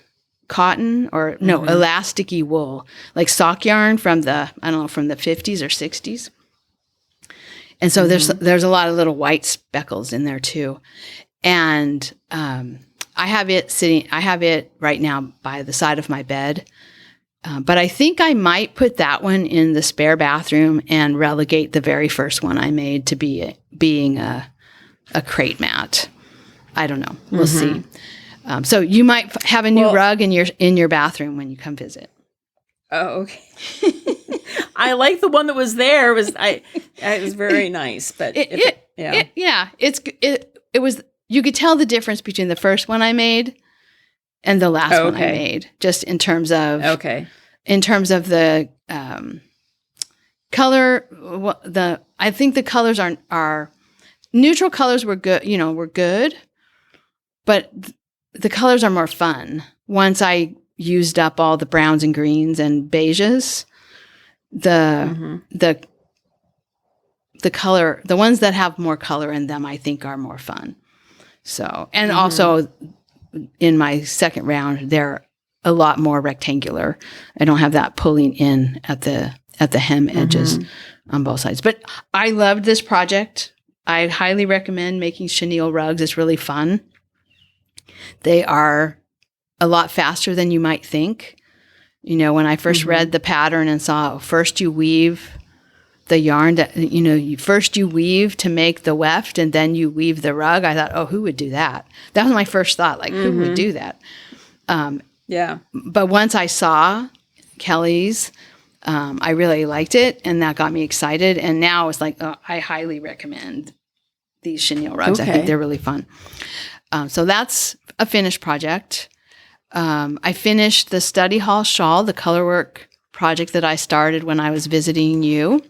cotton elasticy wool, like sock yarn from the 50s or 60s. And so there's a lot of little white speckles in there too. And I have it right now by the side of my bed. But I think I might put that one in the spare bathroom and relegate the very first one I made to being a crate mat. I don't know. We'll see. So you might have a new rug in your bathroom when you come visit.
Oh, okay. I like the one that was there. It was very nice, but
it was. You could tell the difference between the first one I made and the last one I made, just in terms of the color. I think the colors are neutral colors were good. Were good, but the colors are more fun once I used up all the browns and greens and beiges. The color, the ones that have more color in them, I think are more fun. So, and also in my second round, they're a lot more rectangular. I don't have that pulling in at the hem edges on both sides. But I loved this project. I highly recommend making chenille rugs. It's really fun. They are a lot faster than you might think. When I first read the pattern and saw first you weave the yarn that, first you weave to make the weft and then you weave the rug. I thought, oh, who would do that? That was my first thought, like who would do that? But once I saw Kelly's, I really liked it and that got me excited. And now it's like, I highly recommend these chenille rugs. I think they're really fun. So that's a finished project. I finished the study hall shawl, the colorwork project that I started when I was visiting you.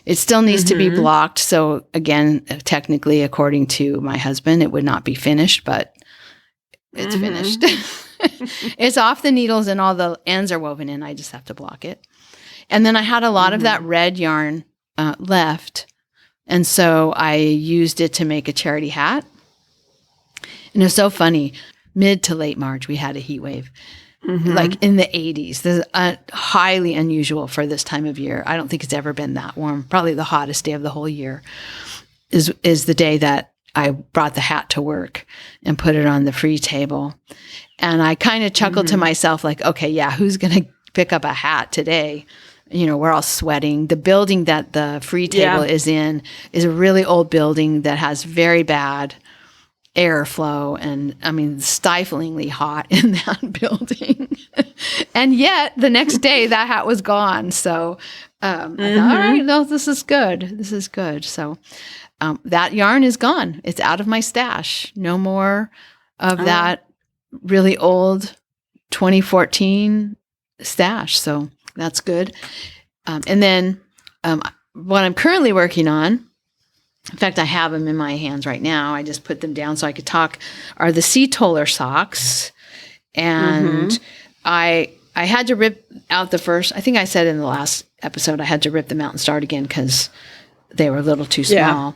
It still needs to be blocked. So again, technically, according to my husband, it would not be finished, but it's finished. It's off the needles and all the ends are woven in. I just have to block it. And then I had a lot of that red yarn left. And so I used it to make a charity hat. And it was so funny. Mid to late March, we had a heat wave, like in the 80s. This is highly unusual for this time of year. I don't think it's ever been that warm. Probably the hottest day of the whole year is the day that I brought the hat to work and put it on the free table. And I kind of chuckled to myself like, okay, yeah, who's going to pick up a hat today? We're all sweating. The building that the free table is in is a really old building that has very bad airflow and stiflingly hot in that building. And yet the next day that hat was gone. So I thought, all right, no, this is good. This is good. So that yarn is gone. It's out of my stash. No more of that really old 2014 stash. So that's good. And then what I'm currently working on, in fact, I have them in my hands right now. I just put them down so I could talk, are the sea toller socks. And I had to rip out the first, I think I said in the last episode, I had to rip them out and start again because they were a little too small.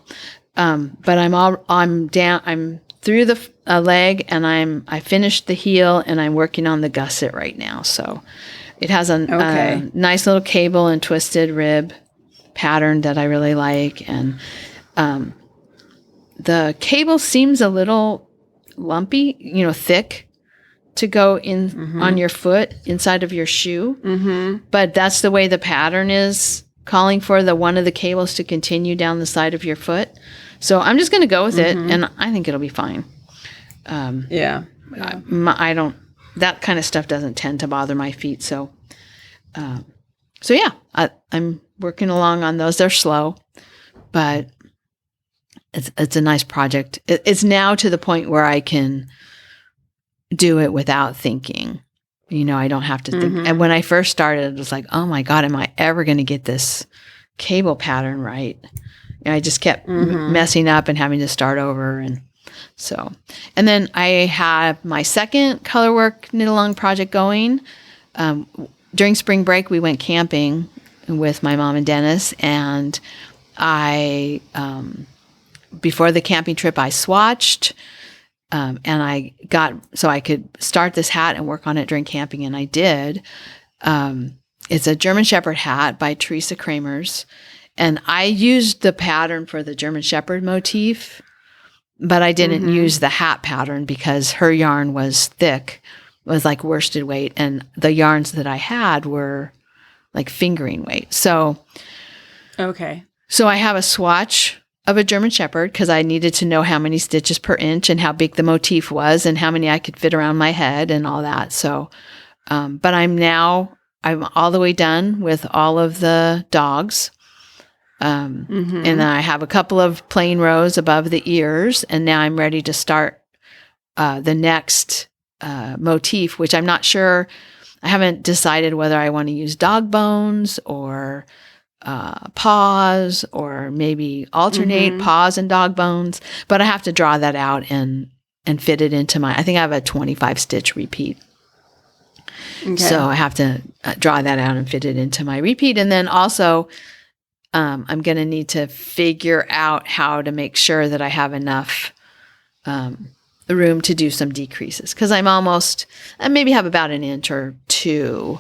But I'm through the leg and I finished the heel and I'm working on the gusset right now. So it has a nice little cable and twisted rib pattern that I really like. And the cable seems a little lumpy, thick to go in on your foot inside of your shoe. But that's the way the pattern is calling for one of the cables to continue down the side of your foot. So I'm just going to go with it and I think it'll be fine. I don't, that kind of stuff doesn't tend to bother my feet. So I'm working along on those. They're slow, but it's a nice project. It's now to the point where I can do it without thinking. I don't have to think. And when I first started, it was like, oh my God, am I ever going to get this cable pattern right? I just kept messing up and having to start over. And then I have my second colorwork knit-along project going. During spring break, we went camping with my mom and Dennis, and I before the camping trip, I swatched, and I got so I could start this hat and work on it during camping, and I did. It's a German Shepherd hat by Teresa Kramers, and I used the pattern for the German Shepherd motif, but I didn't use the hat pattern because her yarn was thick, was like worsted weight, and the yarns that I had were like fingering weight. So I have a swatch of a German Shepherd because I needed to know how many stitches per inch and how big the motif was and how many I could fit around my head and all that. So, but I'm all the way done with all of the dogs. And then I have a couple of plain rows above the ears, and now I'm ready to start the next motif, which I'm not sure. I haven't decided whether I want to use dog bones or paws, or maybe alternate paws and dog bones, but I have to draw that out and fit it into I think I have a 25 stitch repeat. Okay. So I have to draw that out and fit it into my repeat. And then also I'm going to need to figure out how to make sure that I have enough room to do some decreases, because I maybe have about an inch or two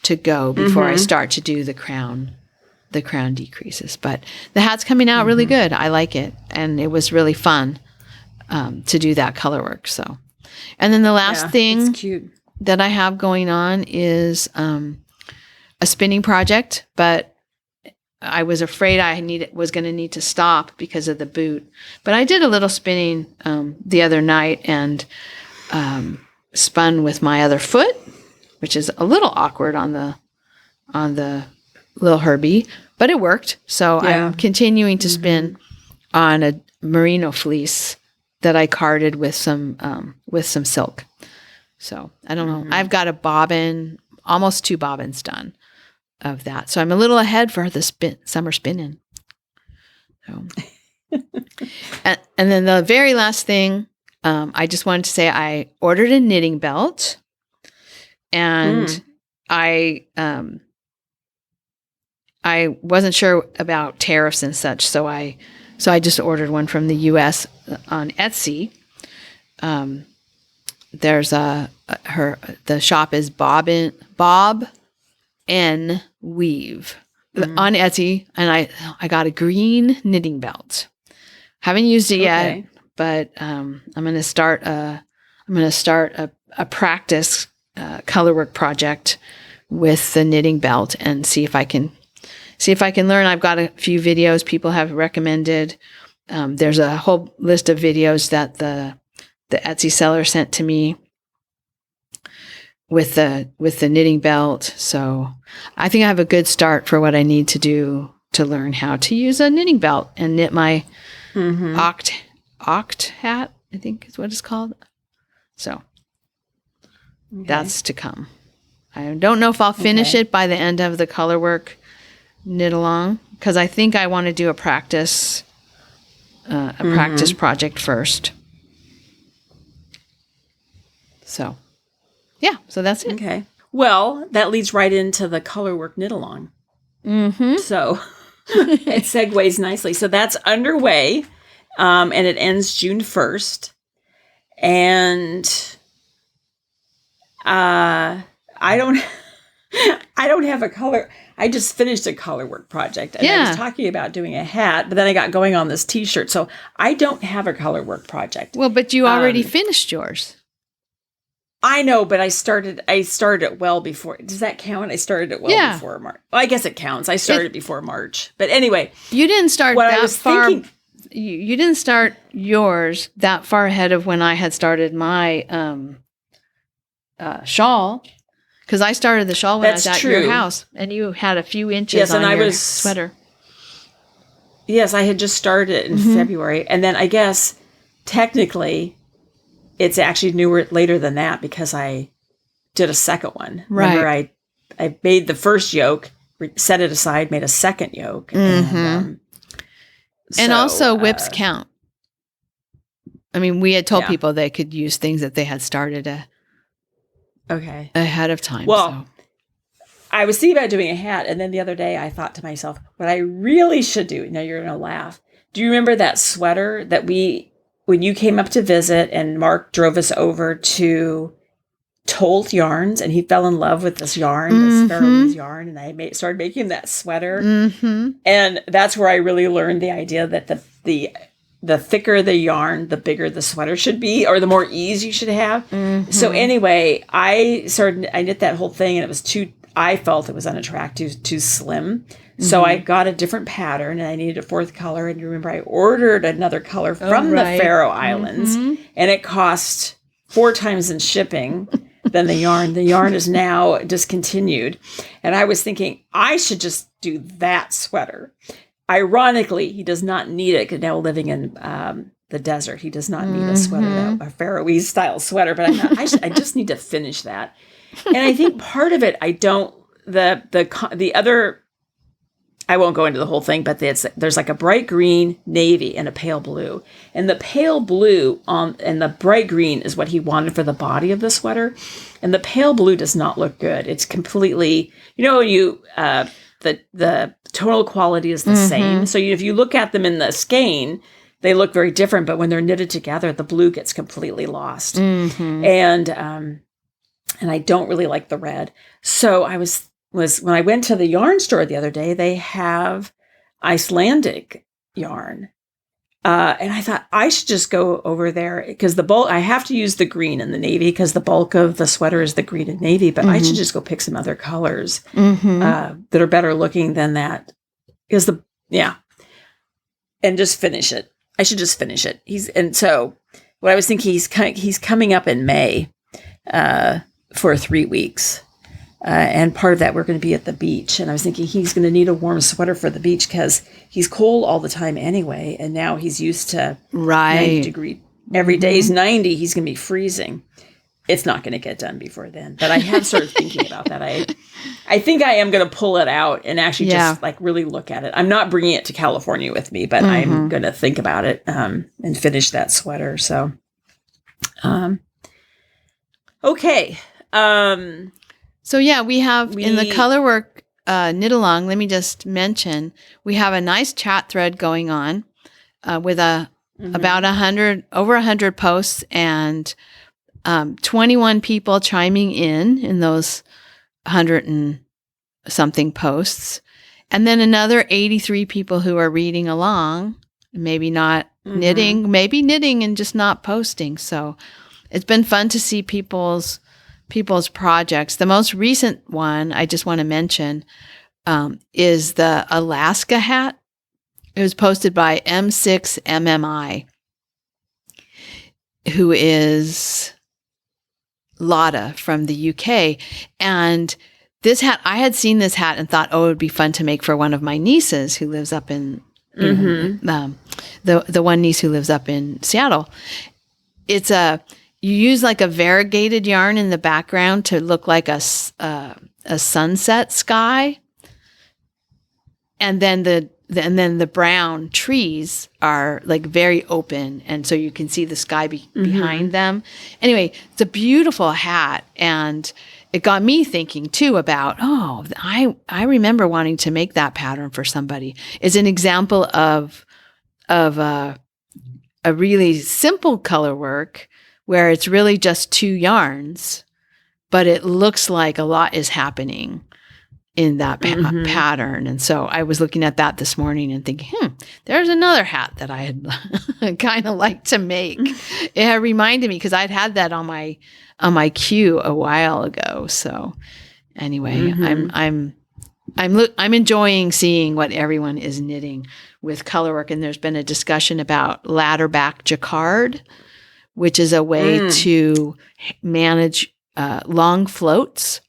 to go before I start to do the crown decreases. But the hat's coming out really good. I like it. And it was really fun to do that color work. So, and then the last thing that I have going on is a spinning project, but I was afraid I was going to need to stop because of the boot. But I did a little spinning the other night and spun with my other foot, which is a little awkward on the little Herbie, but it worked. So I'm continuing to spin on a merino fleece that I carded with some silk. So I don't know. I've got a bobbin, almost 2 bobbins done of that. So I'm a little ahead for the summer spinning. So, and then the very last thing, I just wanted to say I ordered a knitting belt, and I wasn't sure about tariffs and such, so I just ordered one from the U.S. on Etsy. There's the shop is Bob N Weave on Etsy, and I got a green knitting belt. Haven't used it yet, but I'm going to start a practice color work project with the knitting belt and see if I can learn. I've got a few videos people have recommended. There's a whole list of videos that the Etsy seller sent to me with the knitting belt. So I think I have a good start for what I need to do to learn how to use a knitting belt and knit my oct hat, I think is what it's called. So that's to come. I don't know if I'll finish it by the end of the color work knit along, because I think I want to do a practice project first. So, so that's it. Okay.
Well, that leads right into the color work knit along. So it segues nicely. So that's underway, and it ends June 1st. And I don't have a color. I just finished a color work project, and I was talking about doing a hat, but then I got going on this T-shirt. So I don't have a color work project.
Well, but you already finished yours.
I know, but I started it well before. Does that count? I started it well before March. Well, I guess it counts. I started before March. But anyway,
you didn't start that far. You didn't start yours that far ahead of when I had started my shawl, because I started the shawl when I was at your house, and you had a few inches on your sweater.
Yes, I had just started in February, and then I guess technically it's actually later than that, because I did a second one.
Right.
Remember, I made the first yoke, set it aside, made a second yoke. And
also WIPs count. I mean, we had told people they could use things that they had started ahead of time.
Well, I was thinking about doing a hat, and then the other day I thought to myself, what I really should do, now you're going to laugh. Do you remember that sweater that when you came up to visit and Mark drove us over to Tolt Yarns, and he fell in love with this yarn, this Fairleigh yarn, and I started making that sweater. And that's where I really learned the idea that the thicker the yarn, the bigger the sweater should be, or the more ease you should have. So anyway, I knit that whole thing, and it was I felt it was unattractive, too slim. So I got a different pattern, and I needed a fourth color. And you remember I ordered another color from the Faroe Islands, and it cost 4 times in shipping than the yarn. The yarn is now discontinued. And I was thinking, I should just do that sweater. Ironically, he does not need it, because now living in the desert, he does not need a sweater, a Faroese style sweater. But I thought, I just need to finish that. And I think part of it, the other, I won't go into the whole thing, but there's like a bright green, navy, and a pale blue. And the pale blue and the bright green is what he wanted for the body of the sweater. And the pale blue does not look good. It's completely, the tonal quality is the same. So if you look at them in the skein, they look very different. But when they're knitted together, the blue gets completely lost. And I don't really like the red. So I was when I went to the yarn store the other day, they have Icelandic yarn. And I thought I should just go over there, because I have to use the green and the navy, because the bulk of the sweater is the green and navy, but I should just go pick some other colors that are better looking than that. Because and just finish it. I should just finish it. And so what I was thinking, he's coming up in May for 3 weeks. And part of that, we're going to be at the beach. And I was thinking he's going to need a warm sweater for the beach, because he's cold all the time anyway. And now he's used to 90 degree. Every day is 90. He's going to be freezing. It's not going to get done before then. But I have started thinking about that. I think I am going to pull it out and actually just like really look at it. I'm not bringing it to California with me, but I'm going to think about it and finish that sweater. So, okay.
So we have in the colorwork knit along, let me just mention, we have a nice chat thread going on with about over 100 posts, and 21 people chiming in those 100 and something posts. And then another 83 people who are reading along, maybe not knitting, maybe knitting and just not posting. So it's been fun to see people's projects. The most recent one I just want to mention is the Alaska hat. It was posted by M6MMI, who is Lana from the UK. And this hat, I had seen this hat and thought, it would be fun to make for one of my nieces who lives up in the one niece who lives up in Seattle. You use like a variegated yarn in the background to look like a sunset sky, and then the brown trees are like very open, and so you can see the sky behind them. Anyway, it's a beautiful hat, and it got me thinking too about I remember wanting to make that pattern for somebody. It's an example of a really simple color work, where it's really just 2 yarns, but it looks like a lot is happening in that pattern. And so I was looking at that this morning and thinking, there's another hat that I had kind of like to make. It reminded me, because I'd had that on my queue a while ago. So anyway, I'm enjoying seeing what everyone is knitting with colorwork. And there's been a discussion about ladder back jacquard, which is a way to manage long floats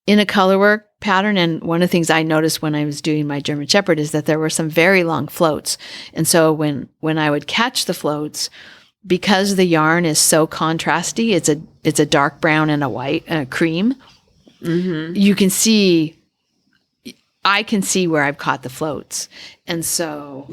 in a colorwork pattern. And one of the things I noticed when I was doing my German Shepherd is that there were some very long floats. And so when I would catch the floats, because the yarn is so contrasty, it's a dark brown and a white cream. You can see, I can see where I've caught the floats. And so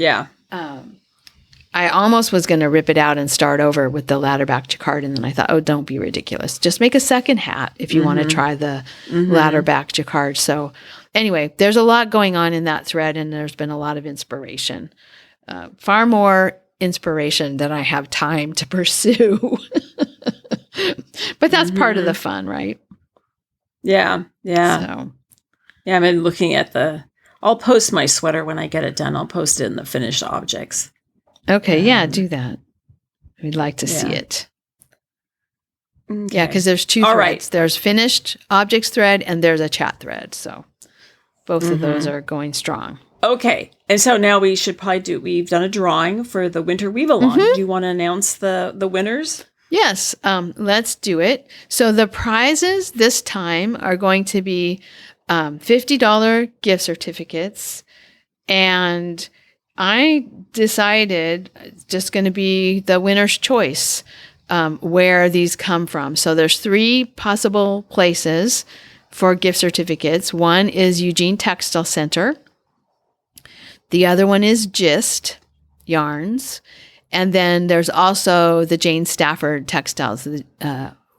I almost was going to rip it out and start over with the ladder back jacquard. And then I thought, don't be ridiculous. Just make a second hat if you want to try the ladder back jacquard. So anyway, there's a lot going on in that thread, and there's been a lot of inspiration. Far more inspiration than I have time to pursue. But that's part of the fun, right?
Yeah. So. Yeah, I've been looking at I'll post my sweater when I get it done. I'll post it in the finished objects.
Okay, do that. We'd like to see it.
Okay.
Yeah, because there's two
All
threads.
right.
There's finished objects thread and there's a chat thread. So both of those are going strong.
Okay. And so now we should probably we've done a drawing for the winter weave along. Do you want to announce the winners?
Yes, let's do it. So the prizes this time are going to be $50 gift certificates. And I decided it's just going to be the winner's choice where these come from. So there's 3 possible places for gift certificates. One is Eugene Textile Center. The other one is Gist Yarns. And then there's also the Jane Stafford Textiles,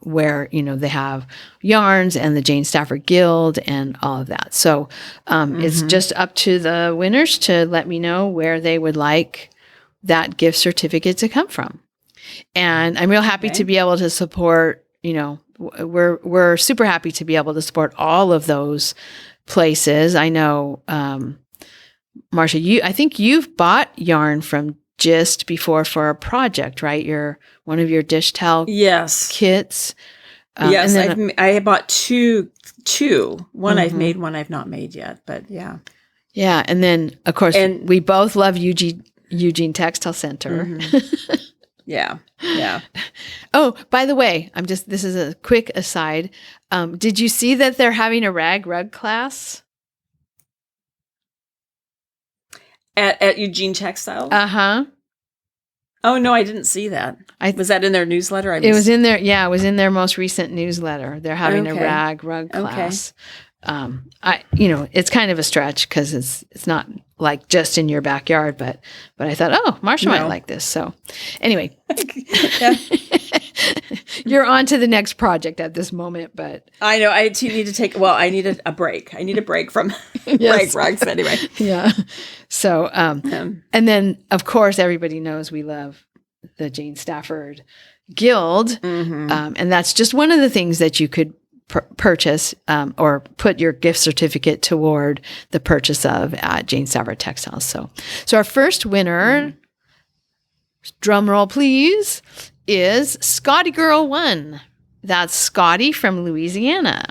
where, they have yarns and the Jane Stafford Guild and all of that. So it's just up to the winners to let me know where they would like that gift certificate to come from. And I'm real happy to be able to support, we're super happy to be able to support all of those places. I know, Marsha, I think you've bought yarn from Gist before for a project, right? One of your dish towel kits.
Yes, then, I bought two. One I've made, one I've not made yet, but yeah.
Yeah, and then of course we both love Eugene Textile Center.
Yeah.
Oh, by the way, this is a quick aside. Did you see that they're having a rag rug class?
At Eugene Textiles?
Uh-huh.
Oh, no, I didn't see that. Was that in their newsletter?
It was in their, it was in their most recent newsletter. They're having a rag rug class. It's kind of a stretch because it's not like just in your backyard, but I thought, Marsha might like this. So anyway, you're on to the next project at this moment, but
I know I need to take, I need a break. I need a break from rag rugs anyway.
Yeah. So, and then of course, everybody knows we love the Jane Stafford Guild. And that's just one of the things that you could purchase or put your gift certificate toward the purchase of at Jane Stafford Textiles. So our first winner, drum roll please, is Scotty Girl 1. That's Scotty from Louisiana.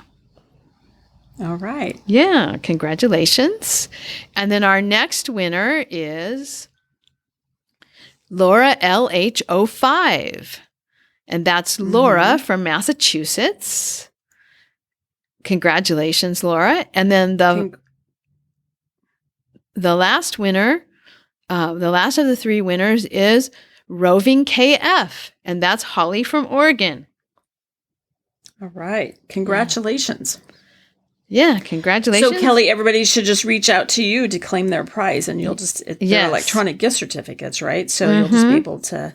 All right.
Yeah, congratulations. And then our next winner is Laura LH05. And that's Laura from Massachusetts. Congratulations, Laura. And then the last winner, the last of the 3 winners is Roving KF, and that's Holly from Oregon.
All right. Congratulations.
Yeah, congratulations.
So, Kelly, everybody should just reach out to you to claim their prize, and you'll they're electronic gift certificates, right? So you'll just be able to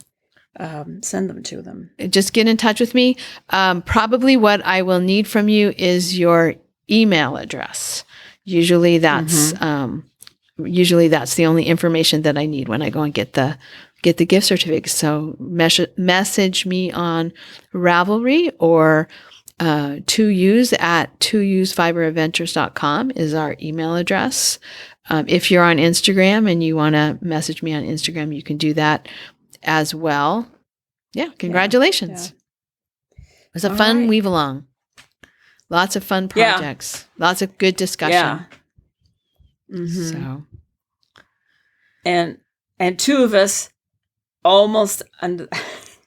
send them to them.
Just get in touch with me. Probably what I will need from you is your email address. Usually that's the only information that I need when I go and get the gift certificate. So message me on Ravelry or 2use at 2usefiberadventures.com is our email address. If you're on Instagram and you want to message me on Instagram, you can do that as well. Yeah, congratulations. Yeah. It was a fun weave along. Lots of fun projects. Lots of good discussion. Yeah. So,
and 2 of us almost under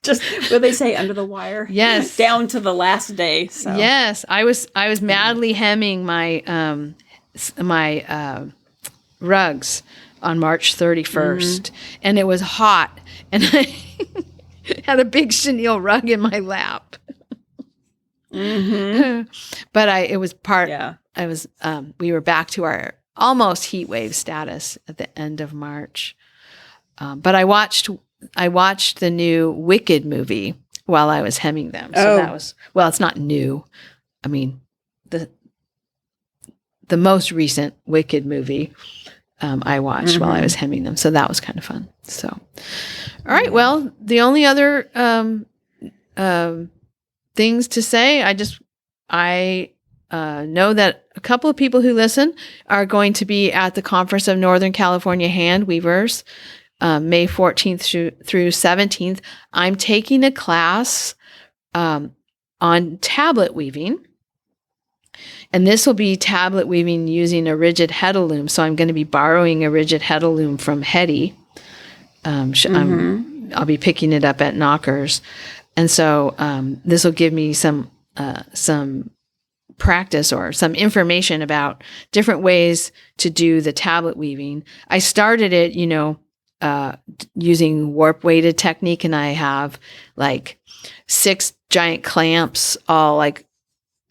just what they say under the wire.
Yes,
down to the last day. So.
Yes, I was madly hemming my rugs on March 31st, and it was hot, and I had a big chenille rug in my lap. But we were back to our almost heat wave status at the end of March. But I watched the new Wicked movie while I was hemming them. So that was, it's not new. I mean, the most recent Wicked movie I watched while I was hemming them. So that was kind of fun. So, all right. Well, the only other things to say, I know that a couple of people who listen are going to be at the Conference of Northern California Hand Weavers, May 14th through 17th. I'm taking a class on tablet weaving. And this will be tablet weaving using a rigid heddle loom. So I'm going to be borrowing a rigid heddle loom from Heidi. I'll be picking it up at Knockers. And so this will give me some practice or some information about different ways to do the tablet weaving. I started it, using warp weighted technique, and I have like 6 giant clamps all like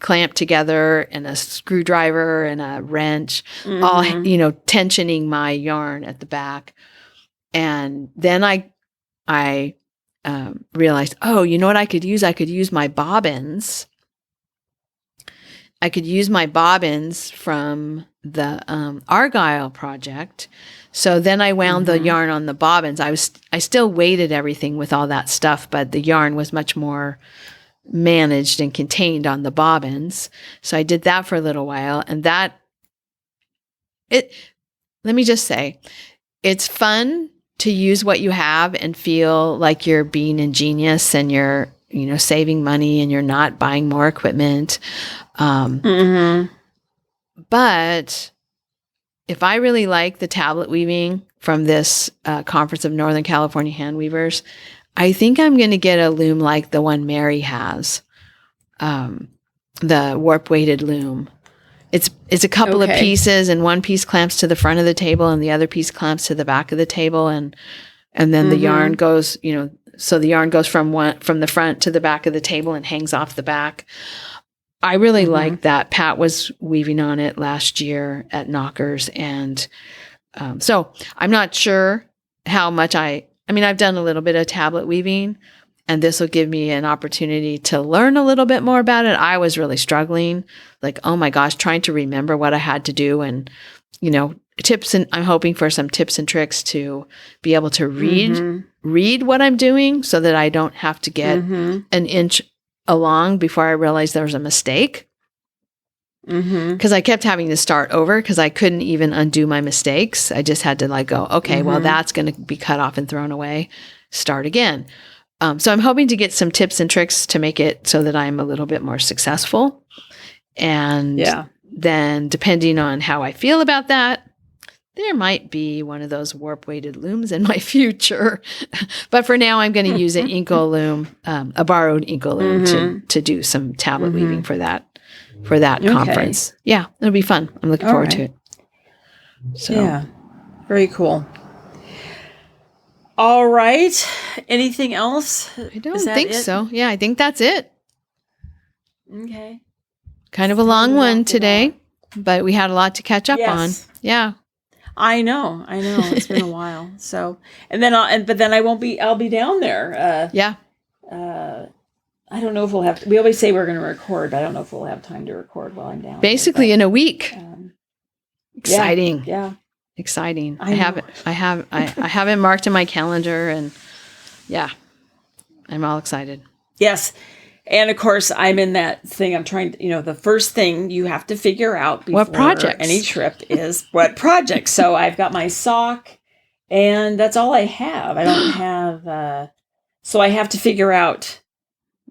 clamped together, and a screwdriver and a wrench, all, tensioning my yarn at the back. And then I realized, you know what I could use? I could use my bobbins. I could use my bobbins from the Argyle project. So then I wound the yarn on the bobbins. I still weighted everything with all that stuff, but the yarn was much more managed and contained on the bobbins. So I did that for a little while, and let me just say, it's fun to use what you have and feel like you're being ingenious and you're, saving money and you're not buying more equipment. But if I really like the tablet weaving from this Conference of Northern California Hand Weavers, I think I'm going to get a loom like the one Mary has, the warp weighted loom. It's a couple of pieces, and one piece clamps to the front of the table and the other piece clamps to the back of the table, and then the yarn goes, so the yarn goes from the front to the back of the table and hangs off the back. I really like that. Pat was weaving on it last year at Knockers, and so I'm not sure how much I've done a little bit of tablet weaving, and this will give me an opportunity to learn a little bit more about it. I was really struggling, like, oh my gosh, trying to remember what I had to do, and, tips, and I'm hoping for some tips and tricks to be able to read what I'm doing so that I don't have to get an inch along before I realized there was a mistake. Because I kept having to start over because I couldn't even undo my mistakes. I just had to go, okay, well, that's going to be cut off and thrown away. Start again. So I'm hoping to get some tips and tricks to make it so that I'm a little bit more successful. And then depending on how I feel about that, there might be one of those warp weighted looms in my future. But for now, I'm going to use an Inco loom, a borrowed Inco loom to do some tablet weaving for that conference. Yeah, it'll be fun. I'm looking forward to it. So.
Yeah, very cool. All right. Anything else?
I don't think so. Yeah, I think that's it.
Okay.
Kind of a long one today, but we had a lot to catch up on. Yeah.
I know. It's been a while. So, but then I'll be down there. I don't know if we'll have to, we always say we're going to record, but I don't know if we'll have time to record while I'm down
basically
there,
in a week. Exciting.
Yeah.
Exciting. I have it marked in my calendar, and I'm all excited.
Yes. And of course, I'm in that thing. I'm trying to, the first thing you have to figure out before any trip is what project. So I've got my sock, and that's all I have. I don't have, so I have to figure out,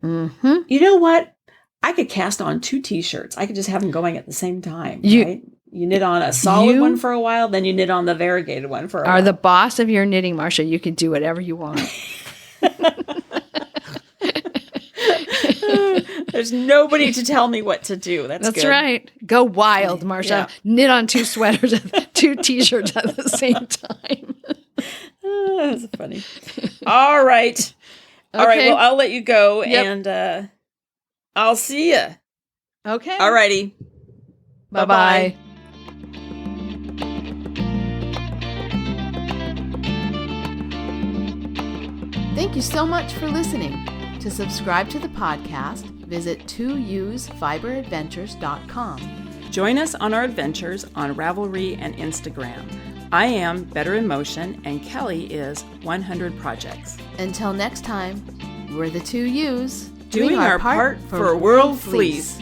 you know what? I could cast on 2 t-shirts. I could just have them going at the same time, right? You knit on a solid one for a while, then you knit on the variegated one for a while.
Are the boss of your knitting, Marsha. You can do whatever you want.
There's nobody to tell me what to do. That's good.
Right. Go wild, Marsha. Yeah. Knit on 2 sweaters, 2 t-shirts at the same time.
That's funny. All right. All right. Well, I'll let you go, and I'll see you.
Okay.
All righty.
Bye-bye. Thank you so much for listening. To subscribe to the podcast, visit 2usfiberadventures.com.
Join us on our adventures on Ravelry and Instagram. I am Better in Motion, and Kelly is 100 Projects.
Until next time, we're the 2Us
doing our part for World Fleece.